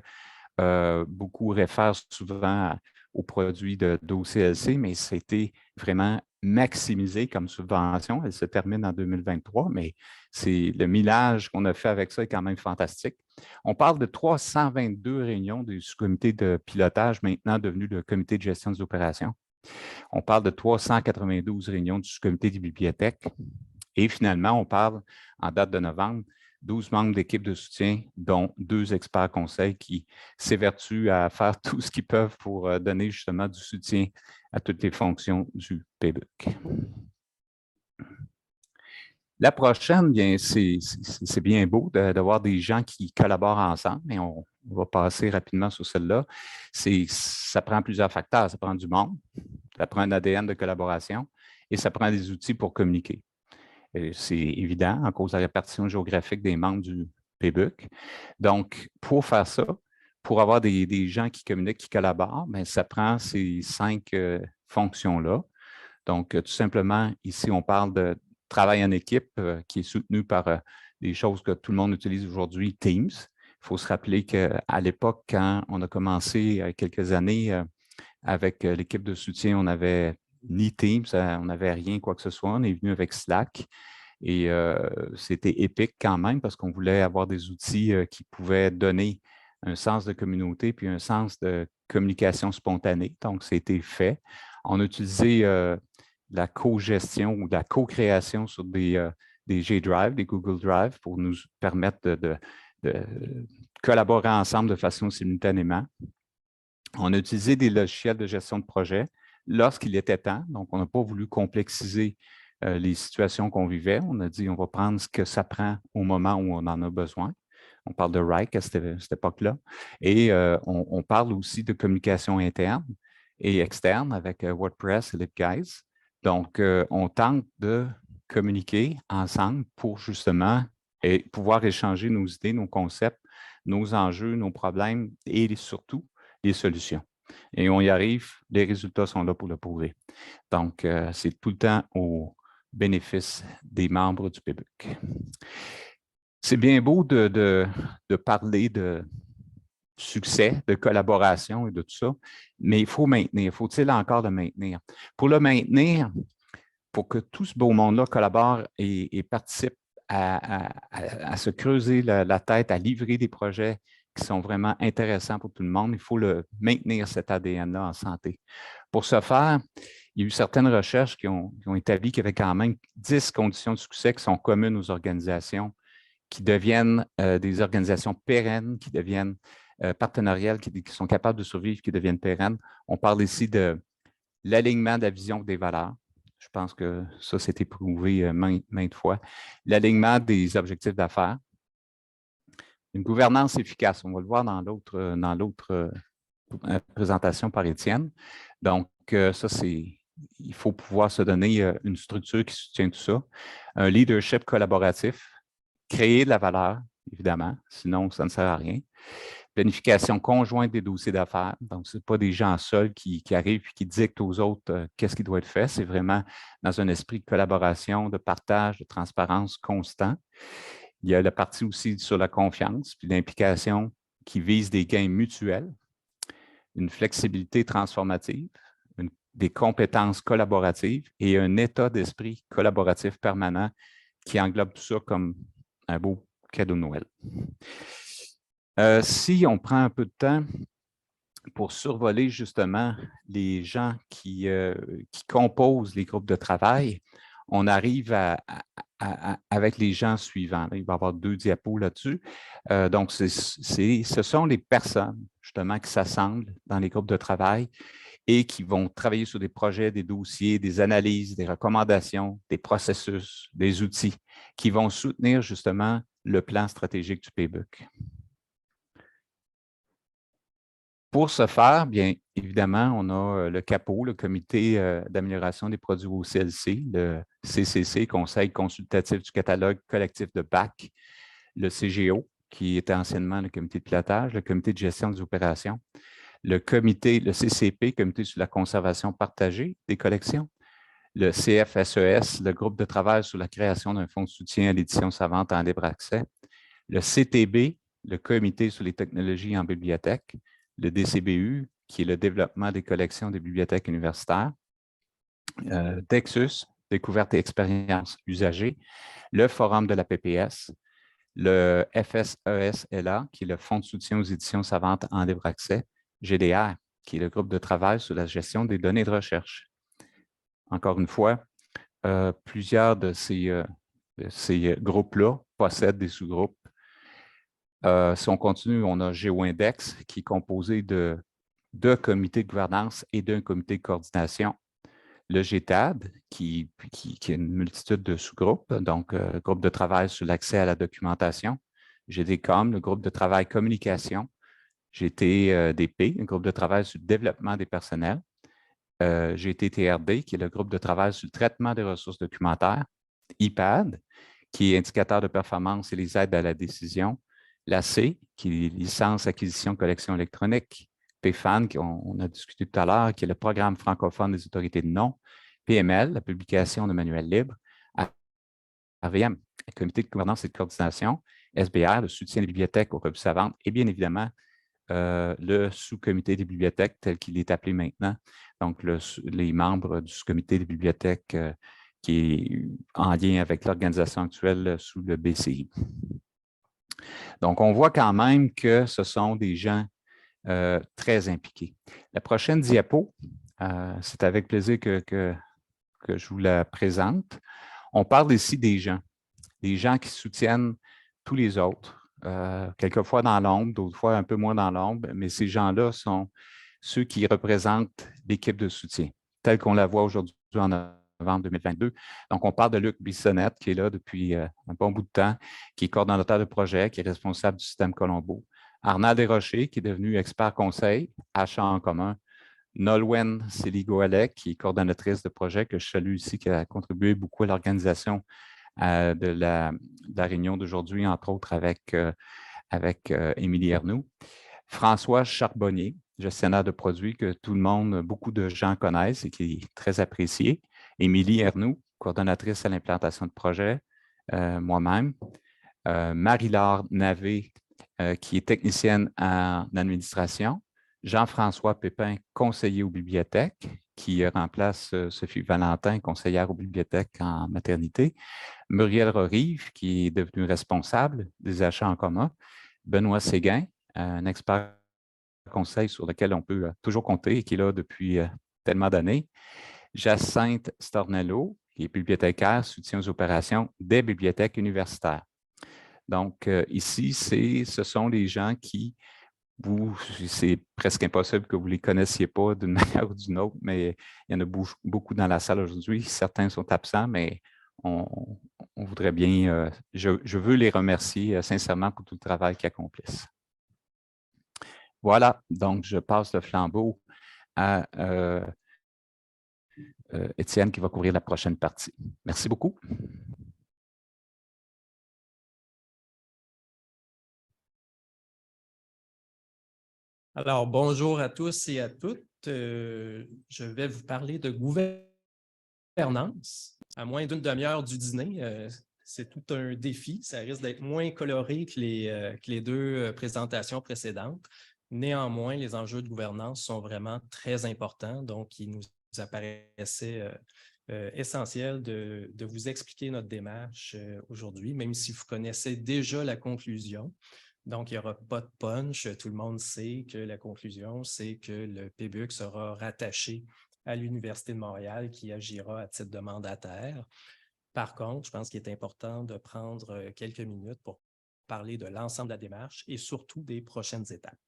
beaucoup réfèrent souvent aux produits d'OCLC, mais c'était vraiment maximisé comme subvention. Elle se termine en 2023, mais le millage qu'on a fait avec ça est quand même fantastique. On parle de 322 réunions du sous-comité de pilotage, maintenant devenu le comité de gestion des opérations. On parle de 392 réunions du sous-comité des bibliothèques. Et finalement, on parle, en date de novembre, 12 membres d'équipe de soutien, dont 2 experts conseils qui s'évertuent à faire tout ce qu'ils peuvent pour donner justement du soutien à toutes les fonctions du PBUC. La prochaine, bien, c'est bien beau d'avoir des gens qui collaborent ensemble, mais on va passer rapidement sur celle-là. Ça prend plusieurs facteurs. Ça prend du monde, ça prend un ADN de collaboration et ça prend des outils pour communiquer. C'est évident en cause de la répartition géographique des membres du PBUC. Donc, pour faire ça, pour avoir des gens qui communiquent, qui collaborent, bien, ça prend ces 5 fonctions-là. Donc, tout simplement, ici, on parle de travail en équipe qui est soutenu par des choses que tout le monde utilise aujourd'hui, Teams. Il faut se rappeler qu'à l'époque, quand on a commencé il y a quelques années avec l'équipe de soutien, on n'avait ni Teams, on n'avait rien, quoi que ce soit. On est venu avec Slack et c'était épique quand même parce qu'on voulait avoir des outils qui pouvaient donner un sens de communauté puis un sens de communication spontanée. Donc, c'était fait. On a utilisé la co-gestion ou la co-création sur des G Drive, des Google Drive pour nous permettre collaborer ensemble de façon simultanément. On a utilisé des logiciels de gestion de projet lorsqu'il était temps. Donc, on n'a pas voulu complexiser les situations qu'on vivait. On a dit, on va prendre ce que ça prend au moment où on en a besoin. On parle de RIKE à cette époque-là. Et on parle aussi de communication interne et externe avec WordPress et LibGuides. Donc, on tente de communiquer ensemble pour justement pouvoir échanger nos idées, nos concepts, nos enjeux, nos problèmes et surtout les solutions. Et on y arrive, les résultats sont là pour le prouver. Donc, c'est tout le temps au bénéfice des membres du PBUC. C'est bien beau de parler de succès, de collaboration et de tout ça, mais il faut maintenir. Faut-il encore le maintenir? Pour le maintenir, pour que tout ce beau monde-là collabore et participe à se creuser la tête, à livrer des projets qui sont vraiment intéressants pour tout le monde, il faut maintenir cet ADN-là en santé. Pour ce faire, il y a eu certaines recherches qui ont établi qu'il y avait quand même 10 conditions de succès qui sont communes aux organisations, qui deviennent des organisations pérennes, qui deviennent partenariales, qui sont capables de survivre, qui deviennent pérennes. On parle ici de l'alignement de la vision des valeurs. Je pense que ça, c'est éprouvé maintes fois. L'alignement des objectifs d'affaires. Une gouvernance efficace. On va le voir dans l'autre présentation par Étienne. Donc, ça, il faut pouvoir se donner une structure qui soutient tout ça. Un leadership collaboratif. Créer de la valeur, évidemment, sinon ça ne sert à rien. Planification conjointe des dossiers d'affaires. Donc, ce n'est pas des gens seuls qui arrivent et qui dictent aux autres qu'est-ce qui doit être fait. C'est vraiment dans un esprit de collaboration, de partage, de transparence constant. Il y a la partie aussi sur la confiance, puis l'implication qui vise des gains mutuels, une flexibilité transformative, des compétences collaboratives et un état d'esprit collaboratif permanent qui englobe tout ça comme un beau cadeau de Noël. Si on prend un peu de temps pour survoler justement les gens qui composent les groupes de travail, on arrive avec les gens suivants. Il va y avoir 2 diapos là-dessus. Donc, ce sont les personnes justement qui s'assemblent dans les groupes de travail et qui vont travailler sur des projets, des dossiers, des analyses, des recommandations, des processus, des outils qui vont soutenir justement le plan stratégique du PBUC. Pour ce faire, bien évidemment, on a le CAPO, le Comité d'amélioration des produits au CLC, le CCC, Conseil consultatif du catalogue collectif de BAC, le CGO, qui était anciennement le Comité de pilotage, le Comité de gestion des opérations, le CCP, Comité sur la conservation partagée des collections, le CFSES, le groupe de travail sur la création d'un fonds de soutien à l'édition savante en libre accès, le CTB, le Comité sur les technologies en bibliothèque, le DCBU, qui est le développement des collections des bibliothèques universitaires, Dexus, découverte et expérience usagée, le Forum de la PPS, le FSES-LA, qui est le Fonds de soutien aux éditions savantes en libre accès, GDR, qui est le groupe de travail sur la gestion des données de recherche. Encore une fois, plusieurs de ces groupes-là possèdent des sous-groupes. Si on continue, on a GeoIndex qui est composé de 2 comités de gouvernance et d'un comité de coordination. Le GTAD, qui a une multitude de sous-groupes, donc groupe de travail sur l'accès à la documentation. GDCOM, le groupe de travail communication. GTDP, un groupe de travail sur le développement des personnels. GTTRD, qui est le groupe de travail sur le traitement des ressources documentaires. IPAD, qui est indicateur de performance et les aides à la décision. La C, qui est licence, acquisition, collection électronique. PFAN, qu'on a discuté tout à l'heure, qui est le programme francophone des autorités de nom. PML, la publication de manuels libres. RVM, le comité de gouvernance et de coordination. SBR, le soutien des bibliothèques aux revues savantes. Et bien évidemment, le sous-comité des bibliothèques tel qu'il est appelé maintenant. Donc, les membres du sous-comité des bibliothèques qui est en lien avec l'organisation actuelle sous le BCI. Donc, on voit quand même que ce sont des gens très impliqués. La prochaine diapo, c'est avec plaisir que je vous la présente. On parle ici des gens qui soutiennent tous les autres quelquefois dans l'ombre, d'autres fois un peu moins dans l'ombre, mais ces gens-là sont ceux qui représentent l'équipe de soutien, telle qu'on la voit aujourd'hui en novembre 2022. Donc, on parle de Luc Bissonnette, qui est là depuis un bon bout de temps, qui est coordonnateur de projet, qui est responsable du système Colombo. Arnaud Desrochers, qui est devenu expert conseil, achat en commun. Nolwenn Seligoalek, qui est coordonnatrice de projet, que je salue ici, qui a contribué beaucoup à l'organisation de la réunion d'aujourd'hui, entre autres avec Émilie Ernoult. François Charbonnier, gestionnaire de produits que tout le monde, beaucoup de gens connaissent et qui est très apprécié. Émilie Ernoult, coordonnatrice à l'implantation de projet, moi-même. Marie-Laure Navé, qui est technicienne en administration. Jean-François Pépin, conseiller aux bibliothèques, qui remplace Sophie Valentin, conseillère aux bibliothèques en maternité. Muriel Rorive, qui est devenue responsable des achats en commun. Benoît Séguin, un expert conseil sur lequel on peut toujours compter et qui est là depuis tellement d'années. Jacinthe Stornello, qui est bibliothécaire, soutien aux opérations des bibliothèques universitaires. Donc, ici, ce sont les gens qui, c'est presque impossible que vous ne les connaissiez pas d'une manière ou d'une autre, mais il y en a beaucoup dans la salle aujourd'hui. Certains sont absents, mais on voudrait bien, je veux les remercier sincèrement pour tout le travail qu'ils accomplissent. Voilà, donc je passe le flambeau à Étienne qui va couvrir la prochaine partie. Merci beaucoup. Alors, bonjour à tous et à toutes. Je vais vous parler de gouvernance. À moins d'une demi-heure du dîner, c'est tout un défi. Ça risque d'être moins coloré que les deux présentations précédentes. Néanmoins, les enjeux de gouvernance sont vraiment très importants, donc il nous apparaissait essentiel de vous expliquer notre démarche aujourd'hui, même si vous connaissez déjà la conclusion. Donc, il n'y aura pas de punch. Tout le monde sait que la conclusion, c'est que le PBUC sera rattaché à l'Université de Montréal qui agira à titre de mandataire. Par contre, je pense qu'il est important de prendre quelques minutes pour parler de l'ensemble de la démarche et surtout des prochaines étapes.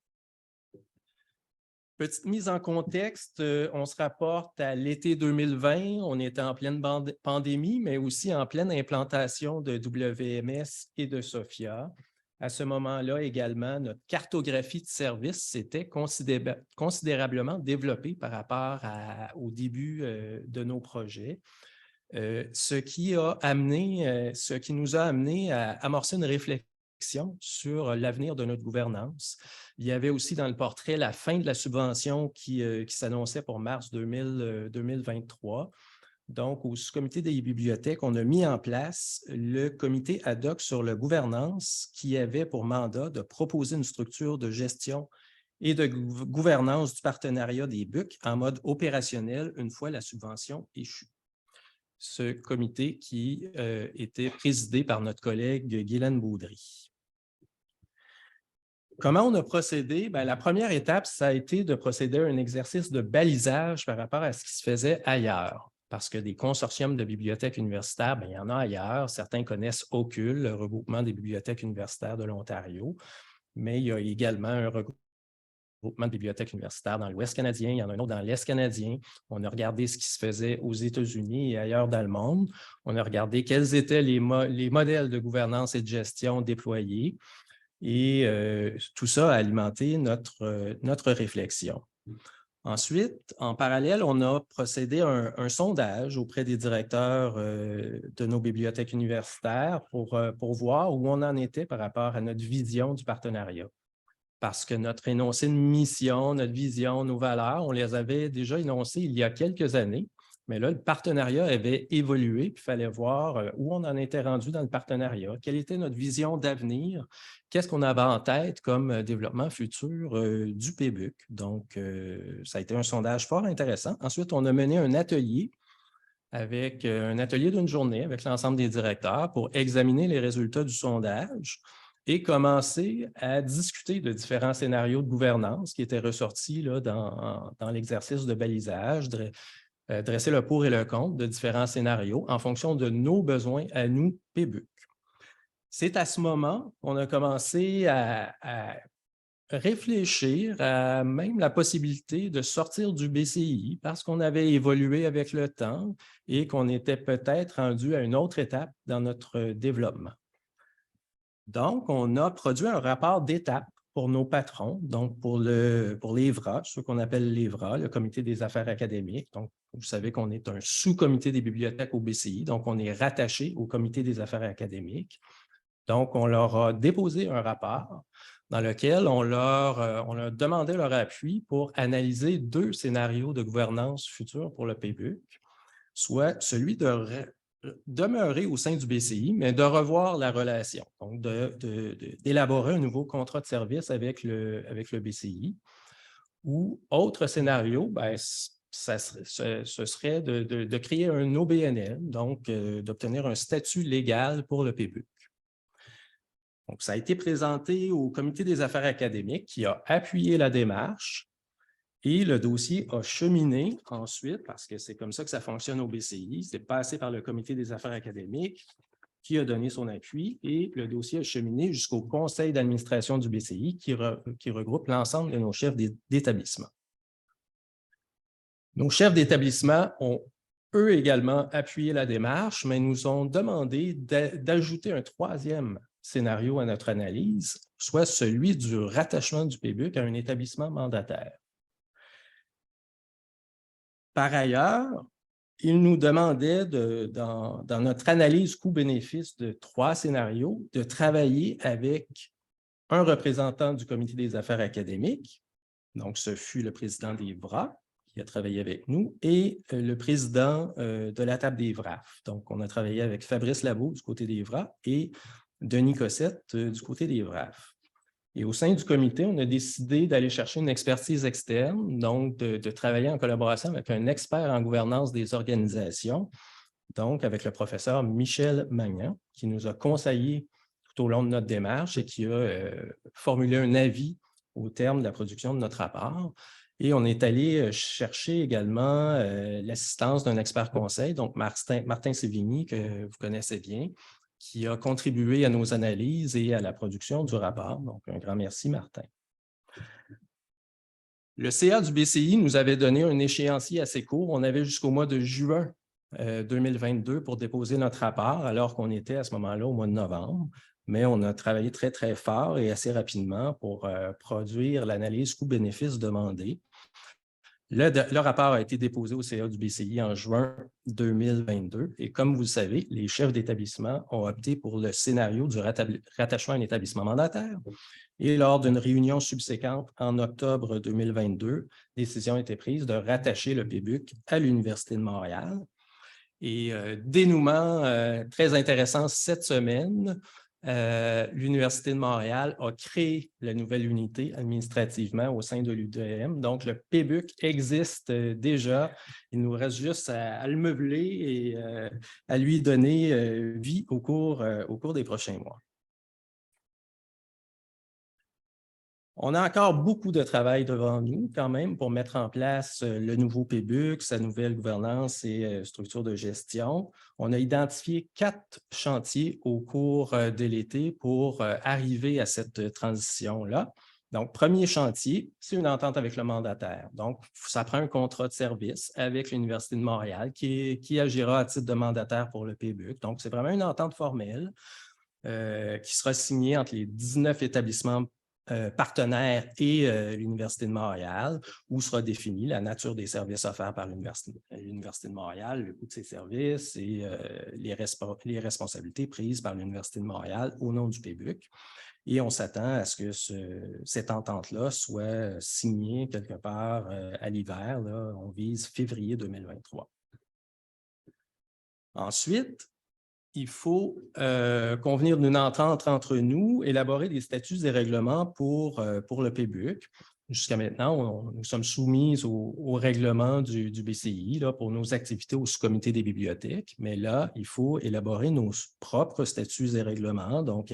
Petite mise en contexte, on se rapporte à l'été 2020, on était en pleine pandémie, mais aussi en pleine implantation de WMS et de SOFIA. À ce moment-là également, notre cartographie de services s'était considérablement développée par rapport au début de nos projets, ce qui nous a amené à amorcer une réflexion sur l'avenir de notre gouvernance. Il y avait aussi dans le portrait la fin de la subvention qui s'annonçait pour mars 2023. Donc, au sous-comité des bibliothèques, on a mis en place le comité ad hoc sur la gouvernance qui avait pour mandat de proposer une structure de gestion et de gouvernance du partenariat des BUC en mode opérationnel une fois la subvention échue. Ce comité qui était présidé par notre collègue Guylaine Baudry. Comment on a procédé? Bien, la première étape, ça a été de procéder à un exercice de balisage par rapport à ce qui se faisait ailleurs. Parce que des consortiums de bibliothèques universitaires, bien, il y en a ailleurs. Certains connaissent OCUL, le regroupement des bibliothèques universitaires de l'Ontario, mais il y a également un regroupement de bibliothèques universitaires dans l'Ouest canadien, il y en a un autre dans l'Est canadien. On a regardé ce qui se faisait aux États-Unis et ailleurs dans le monde. On a regardé quels étaient les modèles de gouvernance et de gestion déployés. Et tout ça a alimenté notre réflexion. Ensuite, en parallèle, on a procédé à un sondage auprès des directeurs de nos bibliothèques universitaires pour voir où on en était par rapport à notre vision du partenariat. Parce que notre énoncé de mission, notre vision, nos valeurs, on les avait déjà énoncées il y a quelques années. Mais là, le partenariat avait évolué, puis il fallait voir où on en était rendu dans le partenariat, quelle était notre vision d'avenir, qu'est-ce qu'on avait en tête comme développement futur du PBUC. Donc, ça a été un sondage fort intéressant. Ensuite, on a mené un atelier d'une journée avec l'ensemble des directeurs pour examiner les résultats du sondage et commencer à discuter de différents scénarios de gouvernance qui étaient ressortis là, dans l'exercice de balisage, dresser le pour et le contre de différents scénarios en fonction de nos besoins à nous, PBUC. C'est à ce moment qu'on a commencé à réfléchir à même la possibilité de sortir du BCI parce qu'on avait évolué avec le temps et qu'on était peut-être rendu à une autre étape dans notre développement. Donc, on a produit un rapport d'étape pour nos patrons, donc pour l'EVRA, ce qu'on appelle l'EVRA, le Comité des affaires académiques. Donc, vous savez qu'on est un sous-comité des bibliothèques au BCI, donc on est rattaché au Comité des affaires académiques. Donc, on leur a déposé un rapport dans lequel on leur a demandé leur appui pour analyser 2 scénarios de gouvernance future pour le PBUC, soit celui de demeurer au sein du BCI, mais de revoir la relation, donc d'élaborer un nouveau contrat de service avec le BCI. Ou autre scénario, ben, ce serait de créer un OBNL, donc d'obtenir un statut légal pour le PBUC. Donc, ça a été présenté au Comité des affaires académiques qui a appuyé la démarche et le dossier a cheminé ensuite, parce que c'est comme ça que ça fonctionne au BCI, c'est passé par le Comité des affaires académiques qui a donné son appui et le dossier a cheminé jusqu'au conseil d'administration du BCI qui regroupe l'ensemble de nos chefs d'établissement. Nos chefs d'établissement ont eux également appuyé la démarche, mais nous ont demandé d'ajouter un 3e scénario à notre analyse, soit celui du rattachement du PBUC à un établissement mandataire. Par ailleurs, ils nous demandaient, dans notre analyse coût-bénéfice de 3 scénarios, de travailler avec un représentant du Comité des affaires académiques, donc ce fut le président des VRA, qui a travaillé avec nous, et le président de la table des VRAF. Donc, on a travaillé avec Fabrice Labeau du côté des VRA et Denis Cossette du côté des VRAF. Et au sein du comité, on a décidé d'aller chercher une expertise externe, donc de travailler en collaboration avec un expert en gouvernance des organisations, donc avec le professeur Michel Magnan, qui nous a conseillé tout au long de notre démarche et qui a formulé un avis au terme de la production de notre rapport. Et on est allé chercher également l'assistance d'un expert conseil, donc Martin Sévigny, que vous connaissez bien, qui a contribué à nos analyses et à la production du rapport. Donc, un grand merci, Martin. Le CA du BCI nous avait donné un échéancier assez court. On avait jusqu'au mois de juin 2022 pour déposer notre rapport, alors qu'on était à ce moment-là au mois de novembre. Mais on a travaillé très, très fort et assez rapidement pour produire l'analyse coût-bénéfice demandée. Le rapport a été déposé au CA du BCI en juin 2022 et comme vous le savez, les chefs d'établissement ont opté pour le scénario du rattachement à un établissement mandataire. Et lors d'une réunion subséquente en octobre 2022, décision a été prise de rattacher le PBUC à l'Université de Montréal. Et dénouement très intéressant cette semaine, l'Université de Montréal a créé la nouvelle unité administrativement au sein de l'UDM. Donc, le PBUC existe déjà. Il nous reste juste à le meubler et à lui donner vie au cours des prochains mois. On a encore beaucoup de travail devant nous quand même pour mettre en place le nouveau PBUC, sa nouvelle gouvernance et structure de gestion. On a identifié 4 chantiers au cours de l'été pour arriver à cette transition-là. Donc, premier chantier, c'est une entente avec le mandataire. Donc, ça prend un contrat de service avec l'Université de Montréal qui agira à titre de mandataire pour le PBUC. Donc, c'est vraiment une entente formelle qui sera signée entre les 19 établissements partenaires et l'Université de Montréal, où sera définie la nature des services offerts par l'Université de Montréal, le coût de ces services et les responsabilités prises par l'Université de Montréal au nom du PBUC. Et on s'attend à ce que cette entente-là soit signée quelque part à l'hiver. On vise février 2023. Ensuite, il faut convenir d'une entente entre nous, élaborer des statuts et règlements pour le PBUC. Jusqu'à maintenant, nous sommes soumis au règlement du BCI là, pour nos activités au sous-comité des bibliothèques, mais là, il faut élaborer nos propres statuts et règlements, donc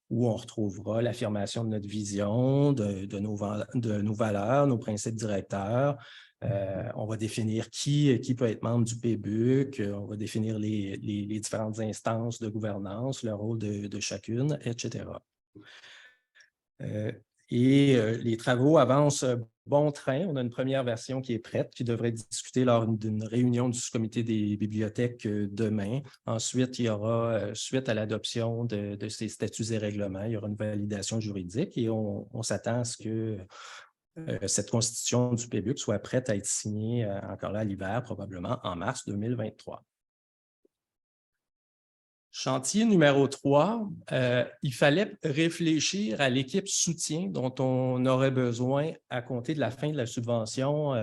où on retrouvera l'affirmation de notre vision, de nos valeurs, nos principes directeurs, On va définir qui peut être membre du PBUC, on va définir les différentes instances de gouvernance, le rôle de chacune, etc. Les travaux avancent bon train. On a une première version qui est prête, qui devrait être discutée lors d'une réunion du sous-comité des bibliothèques demain. Ensuite, il y aura, suite à l'adoption de ces statuts et règlements, il y aura une validation juridique et on s'attend à ce que cette constitution du PBUC soit prête à être signée encore là à l'hiver, probablement en mars 2023. Chantier numéro 3, il fallait réfléchir à l'équipe soutien dont on aurait besoin à compter de la fin de la subvention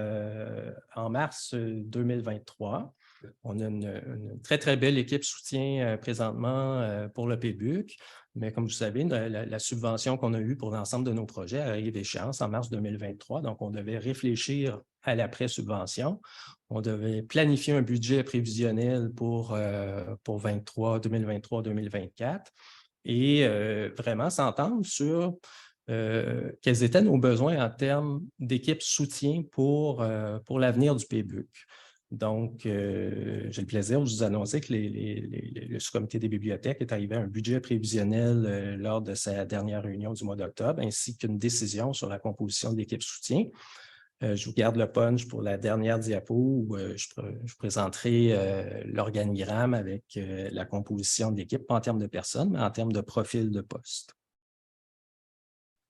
en mars 2023. On a une très, très belle équipe soutien présentement pour le PBUC, mais comme vous savez, la subvention qu'on a eue pour l'ensemble de nos projets arrive à échéance en mars 2023, donc on devait réfléchir à l'après-subvention. On devait planifier un budget prévisionnel pour 2023-2024 et vraiment s'entendre sur quels étaient nos besoins en termes d'équipe soutien pour l'avenir du PBUC. Donc, j'ai le plaisir de vous annoncer que le sous-comité des bibliothèques est arrivé à un budget prévisionnel lors de sa dernière réunion du mois d'octobre, ainsi qu'une décision sur la composition de l'équipe soutien. Je vous garde le punch pour la dernière diapo où je présenterai l'organigramme avec la composition de l'équipe, pas en termes de personnes, mais en termes de profil de poste.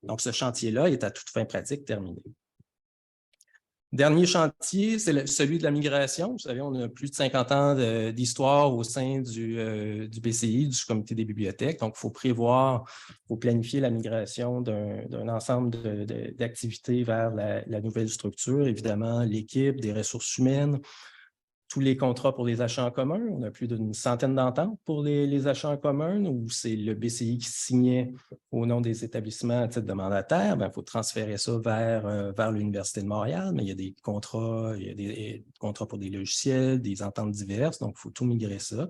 Donc, ce chantier-là est à toute fin pratique terminé. Dernier chantier, c'est celui de la migration. Vous savez, on a plus de 50 ans d'histoire au sein du BCI, du Comité des bibliothèques. Donc, il faut prévoir, il faut planifier la migration d'un ensemble d'activités vers la nouvelle structure. Évidemment, l'équipe, des ressources humaines, tous les contrats pour les achats en commun. On a plus d'une centaine d'ententes pour les achats en commun où c'est le BCI qui signait au nom des établissements à titre de mandataire. Il faut transférer ça vers l'Université de Montréal, mais il y a des contrats pour des logiciels, des ententes diverses, donc il faut tout migrer ça.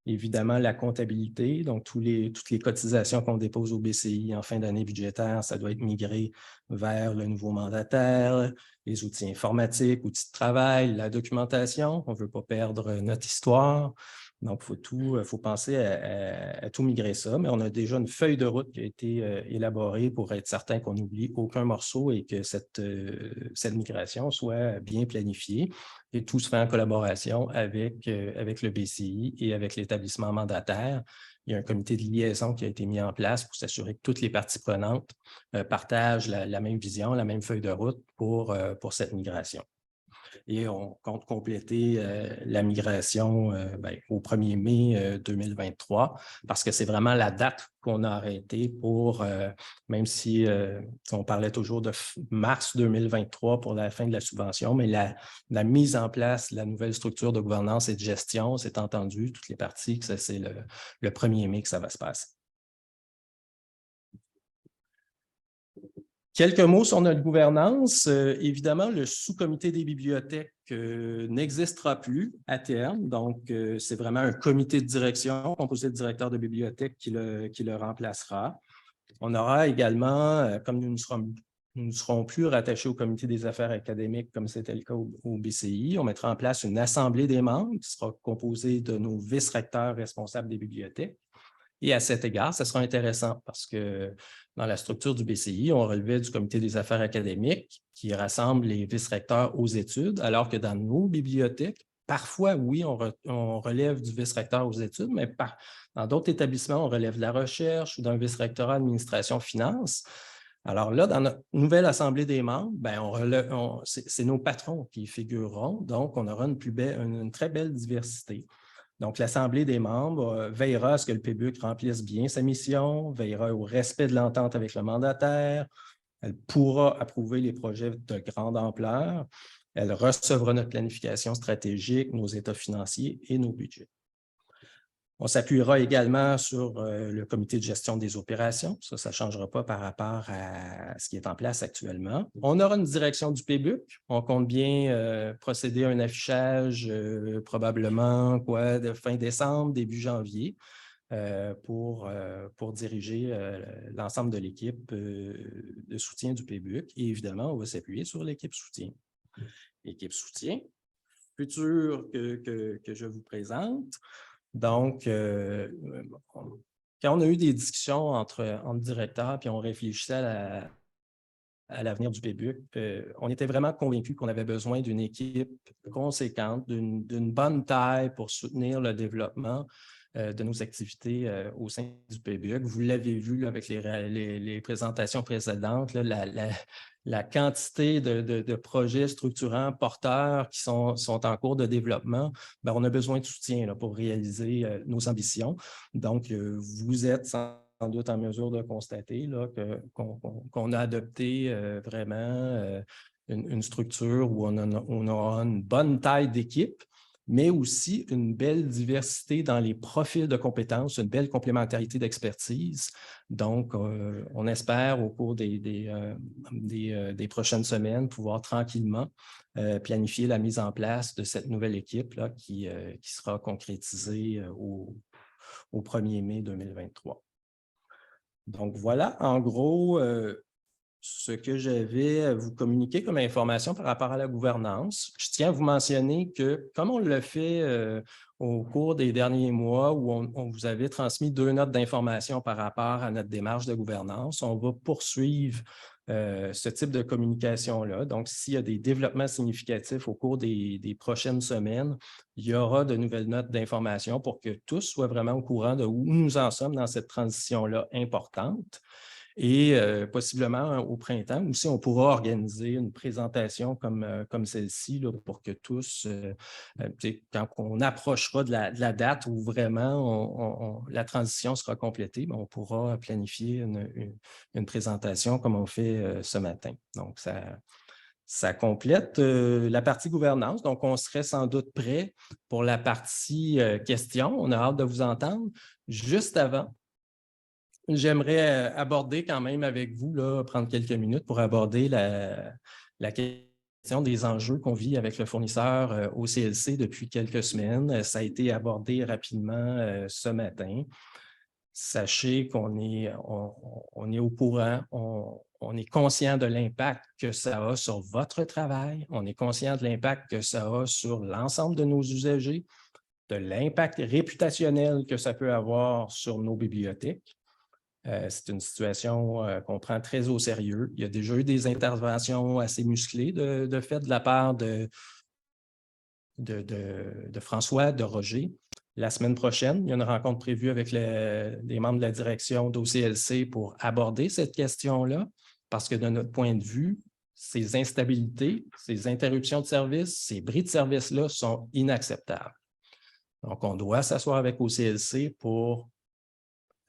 Évidemment, la comptabilité, donc toutes les cotisations qu'on dépose au BCI en fin d'année budgétaire, ça doit être migré vers le nouveau mandataire, les outils informatiques, outils de travail, la documentation. On ne veut pas perdre notre histoire. Donc, il faut penser à tout migrer ça, mais on a déjà une feuille de route qui a été élaborée pour être certain qu'on n'oublie aucun morceau et que cette migration soit bien planifiée. Et tout se fait en collaboration avec le BCI et avec l'établissement mandataire. Il y a un comité de liaison qui a été mis en place pour s'assurer que toutes les parties prenantes partagent la même vision, la même feuille de route pour cette migration. Et on compte compléter la migration au 1er mai 2023 parce que c'est vraiment la date qu'on a arrêtée pour, même si on parlait toujours de mars 2023 pour la fin de la subvention, mais la mise en place de la nouvelle structure de gouvernance et de gestion, c'est entendu, toutes les parties, que c'est le 1er mai que ça va se passer. Quelques mots sur notre gouvernance. Évidemment, le sous-comité des bibliothèques n'existera plus à terme. Donc, c'est vraiment un comité de direction composé de directeurs de bibliothèque qui le remplacera. On aura également, comme nous ne serons plus rattachés au comité des affaires académiques comme c'était le cas au BCI, on mettra en place une assemblée des membres qui sera composée de nos vice-recteurs responsables des bibliothèques. Et à cet égard, ça sera intéressant parce que dans la structure du BCI, on relevait du comité des affaires académiques qui rassemble les vice-recteurs aux études, alors que dans nos bibliothèques, parfois, oui, on relève du vice-recteur aux études, mais dans d'autres établissements, on relève de la recherche ou d'un vice-rectorat administration-finance. Alors là, dans notre nouvelle assemblée des membres, c'est nos patrons qui y figureront, donc on aura une très belle diversité. Donc, l'Assemblée des membres veillera à ce que le PBUC remplisse bien sa mission, veillera au respect de l'entente avec le mandataire, elle pourra approuver les projets de grande ampleur, elle recevra notre planification stratégique, nos états financiers et nos budgets. On s'appuiera également sur le comité de gestion des opérations. Ça ne changera pas par rapport à ce qui est en place actuellement. On aura une direction du PBUC. On compte bien procéder à un affichage probablement de fin décembre, début janvier, pour diriger l'ensemble de l'équipe de soutien du PBUC. Et évidemment, on va s'appuyer sur l'équipe soutien. équipe soutien future que je vous présente. Donc, quand on a eu des discussions entre directeurs, puis on réfléchissait à l'avenir du PBUC, on était vraiment convaincus qu'on avait besoin d'une équipe conséquente, d'une bonne taille pour soutenir le développement de nos activités au sein du PBUC. Vous l'avez vu là, avec les présentations précédentes, là, la quantité de projets structurants, porteurs qui sont en cours de développement, bien, on a besoin de soutien là, pour réaliser nos ambitions. Donc, vous êtes sans doute en mesure de constater là, qu'on a adopté vraiment une structure où on aura une bonne taille d'équipe, mais aussi une belle diversité dans les profils de compétences, une belle complémentarité d'expertise. Donc, on espère au cours des prochaines semaines pouvoir tranquillement planifier la mise en place de cette nouvelle équipe là, qui sera concrétisée au 1er mai 2023. Donc, voilà, en gros, ce que j'avais à vous communiquer comme information par rapport à la gouvernance. Je tiens à vous mentionner que, comme on l'a fait au cours des derniers mois où on vous avait transmis 2 notes d'information par rapport à notre démarche de gouvernance, on va poursuivre ce type de communication-là. Donc, s'il y a des développements significatifs au cours des prochaines semaines, il y aura de nouvelles notes d'information pour que tous soient vraiment au courant de où nous en sommes dans cette transition-là importante. Et possiblement au printemps aussi, on pourra organiser une présentation comme celle-ci là, pour que tous, quand on approchera de la date où vraiment la transition sera complétée, on pourra planifier une présentation comme on fait ce matin. Donc, ça complète la partie gouvernance. Donc, on serait sans doute prêt pour la partie questions. On a hâte de vous entendre. Juste avant, j'aimerais aborder quand même avec vous, là, prendre quelques minutes pour aborder la question des enjeux qu'on vit avec le fournisseur OCLC depuis quelques semaines. Ça a été abordé rapidement ce matin. Sachez qu'on est au courant, on est conscient de l'impact que ça a sur votre travail, on est conscient de l'impact que ça a sur l'ensemble de nos usagers, de l'impact réputationnel que ça peut avoir sur nos bibliothèques. C'est une situation qu'on prend très au sérieux. Il y a déjà eu des interventions assez musclées de fait de la part de François, de Roger. La semaine prochaine, il y a une rencontre prévue avec les membres de la direction d'OCLC pour aborder cette question-là, parce que de notre point de vue, ces instabilités, ces interruptions de service, ces bris de service-là sont inacceptables. Donc, on doit s'asseoir avec OCLC pour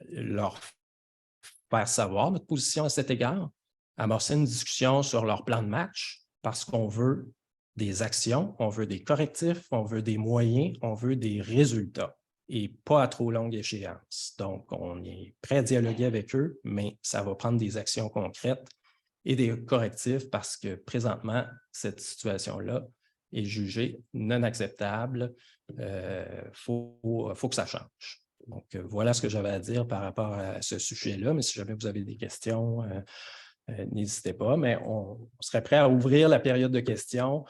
leur faire savoir notre position à cet égard, amorcer une discussion sur leur plan de match, parce qu'on veut des actions, on veut des correctifs, on veut des moyens, on veut des résultats et pas à trop longue échéance. Donc, on est prêt à dialoguer avec eux, mais ça va prendre des actions concrètes et des correctifs parce que présentement, cette situation-là est jugée non acceptable. Faut que ça change. Donc, voilà ce que j'avais à dire par rapport à ce sujet-là, mais si jamais vous avez des questions, n'hésitez pas, mais on serait prêt à ouvrir la période de questions,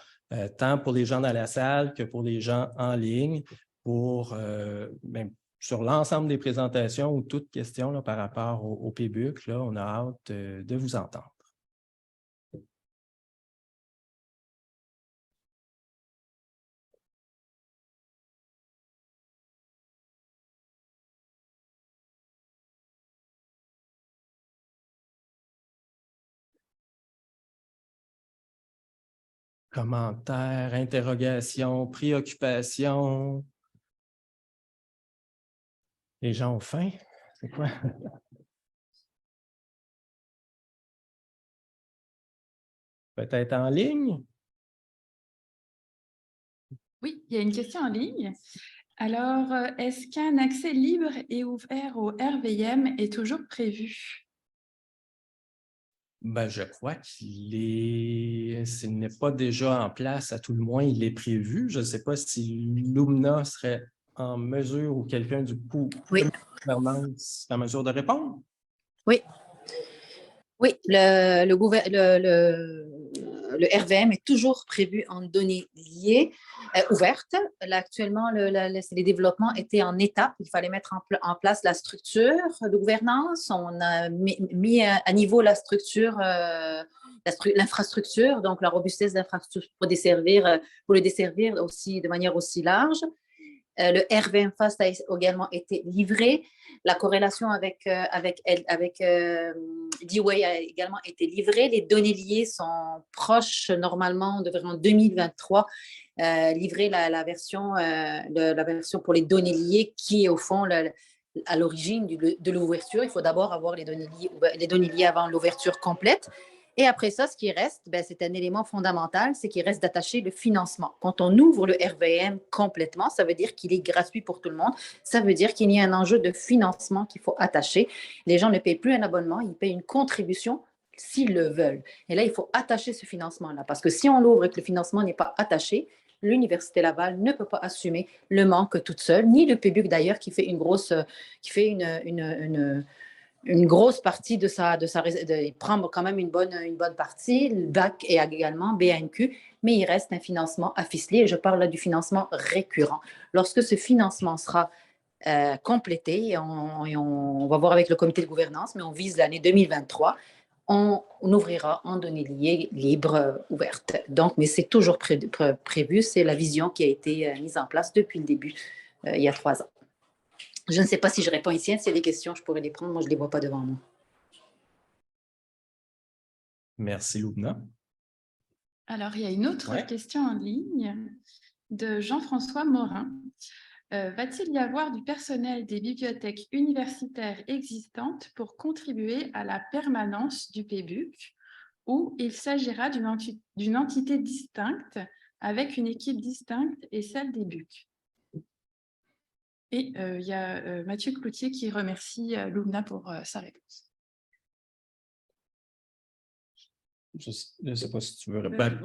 tant pour les gens dans la salle que pour les gens en ligne, sur l'ensemble des présentations ou toute question là, par rapport au PBUC, là, on a hâte de vous entendre. Commentaires, interrogations, préoccupations. Les gens ont faim? C'est quoi? Peut-être en ligne? Oui, il y a une question en ligne. Alors, est-ce qu'un accès libre et ouvert au RVM est toujours prévu? Ben, je crois s'il n'est pas déjà en place, à tout le moins, il est prévu. Je ne sais pas si Lumna serait en mesure ou quelqu'un du coup de la gouvernance en mesure de répondre. Oui. Oui, le RVM est toujours prévu en données liées ouvertes. Là, actuellement, les développements étaient en étapes. Il fallait mettre en place la structure de gouvernance. On a mis à niveau la structure, l'infrastructure, donc la robustesse de l'infrastructure pour le desservir aussi de manière aussi large. Le RVM Fast a également été livré. La corrélation avec D-Way a également été livrée. Les données liées sont proches, normalement, on devrait en 2023 livrer la version pour les données liées qui est au fond à l'origine de l'ouverture. Il faut d'abord avoir les données liées avant l'ouverture complète. Et après ça, ce qui reste, c'est un élément fondamental, c'est qu'il reste d'attacher le financement. Quand on ouvre le RVM complètement, ça veut dire qu'il est gratuit pour tout le monde. Ça veut dire qu'il y a un enjeu de financement qu'il faut attacher. Les gens ne payent plus un abonnement, ils payent une contribution s'ils le veulent. Et là, il faut attacher ce financement-là. Parce que si on l'ouvre et que le financement n'est pas attaché, l'Université Laval ne peut pas assumer le manque toute seule, ni le PBUC d'ailleurs, qui fait une grosse partie il prend quand même une bonne partie, le BAC et également BANQ, mais il reste un financement à ficeler, et je parle là du financement récurrent. Lorsque ce financement sera complété, et on va voir avec le comité de gouvernance, mais on vise l'année 2023, on ouvrira en données liées, libres, ouvertes. Donc, mais c'est toujours prévu, c'est la vision qui a été mise en place depuis le début, il y a 3 ans. Je ne sais pas si je réponds ici. S'il y a des questions, je pourrais les prendre. Moi, je ne les vois pas devant moi. Merci, Loubna. Alors, il y a une autre question en ligne de Jean-François Morin. Va-t-il y avoir du personnel des bibliothèques universitaires existantes pour contribuer à la permanence du PBUC, ou il s'agira d'une entité distincte avec une équipe distincte et celle des BUC? Et il y a Mathieu Cloutier qui remercie Loubna pour sa réponse. Je ne sais pas si tu veux répondre.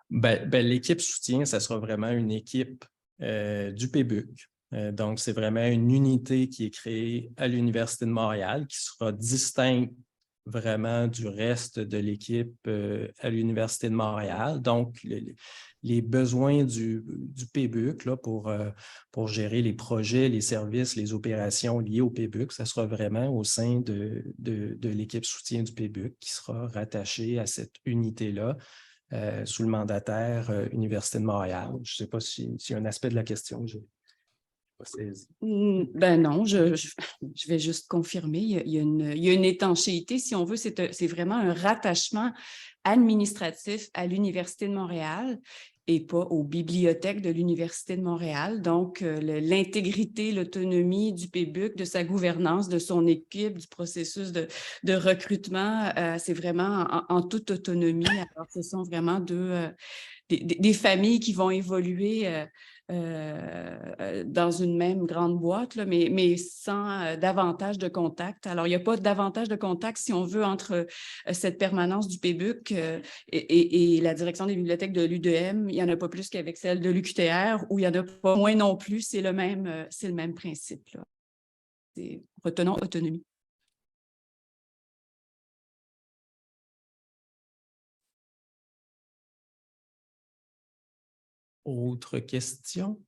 L'équipe soutien, ça sera vraiment une équipe du PBUC. Donc, c'est vraiment une unité qui est créée à l'Université de Montréal qui sera distincte vraiment du reste de l'équipe à l'Université de Montréal. Donc, les besoins du PBUC là, pour gérer les projets, les services, les opérations liées au PBUC, ça sera vraiment au sein de l'équipe soutien du PBUC qui sera rattachée à cette unité-là sous le mandataire Université de Montréal. Je ne sais pas s'il y a un aspect de la question que je n'ai pas saisi. Non, je vais juste confirmer. Il y a une étanchéité, si on veut, c'est vraiment un rattachement administratif à l'Université de Montréal et pas aux bibliothèques de l'Université de Montréal. Donc, l'intégrité, l'autonomie du PBUC, de sa gouvernance, de son équipe, du processus de recrutement, c'est vraiment en toute autonomie. Alors, ce sont vraiment des familles qui vont évoluer dans une même grande boîte, là, mais sans davantage de contact. Alors, il n'y a pas davantage de contact, si on veut, entre cette permanence du PBUC et la direction des bibliothèques de l'UDM. Il n'y en a pas plus qu'avec celle de l'UQTR, où il n'y en a pas moins non plus. C'est le même principe. Là. Retenons autonomie. Autre question?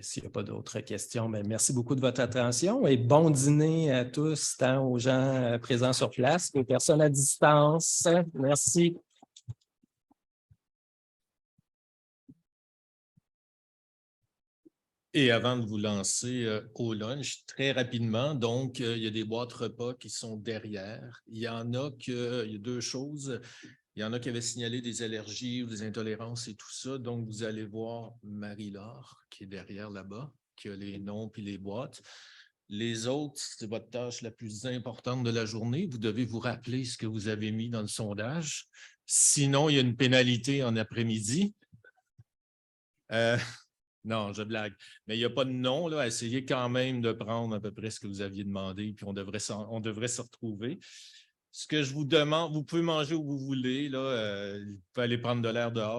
S'il n'y a pas d'autres questions, merci beaucoup de votre attention et bon dîner à tous, tant aux gens présents sur place qu'aux personnes à distance. Merci. Et avant de vous lancer au lunch, très rapidement, donc, il y a des boîtes repas qui sont derrière. Il y a 2 choses. Il y en a qui avaient signalé des allergies ou des intolérances et tout ça. Donc, vous allez voir Marie-Laure qui est derrière là-bas, qui a les noms puis les boîtes. Les autres, c'est votre tâche la plus importante de la journée. Vous devez vous rappeler ce que vous avez mis dans le sondage. Sinon, il y a une pénalité en après-midi. Non, je blague. Mais il n'y a pas de nom, là. Essayez quand même de prendre à peu près ce que vous aviez demandé, puis on devrait se retrouver. Ce que je vous demande, vous pouvez manger où vous voulez, là. Vous pouvez aller prendre de l'air dehors.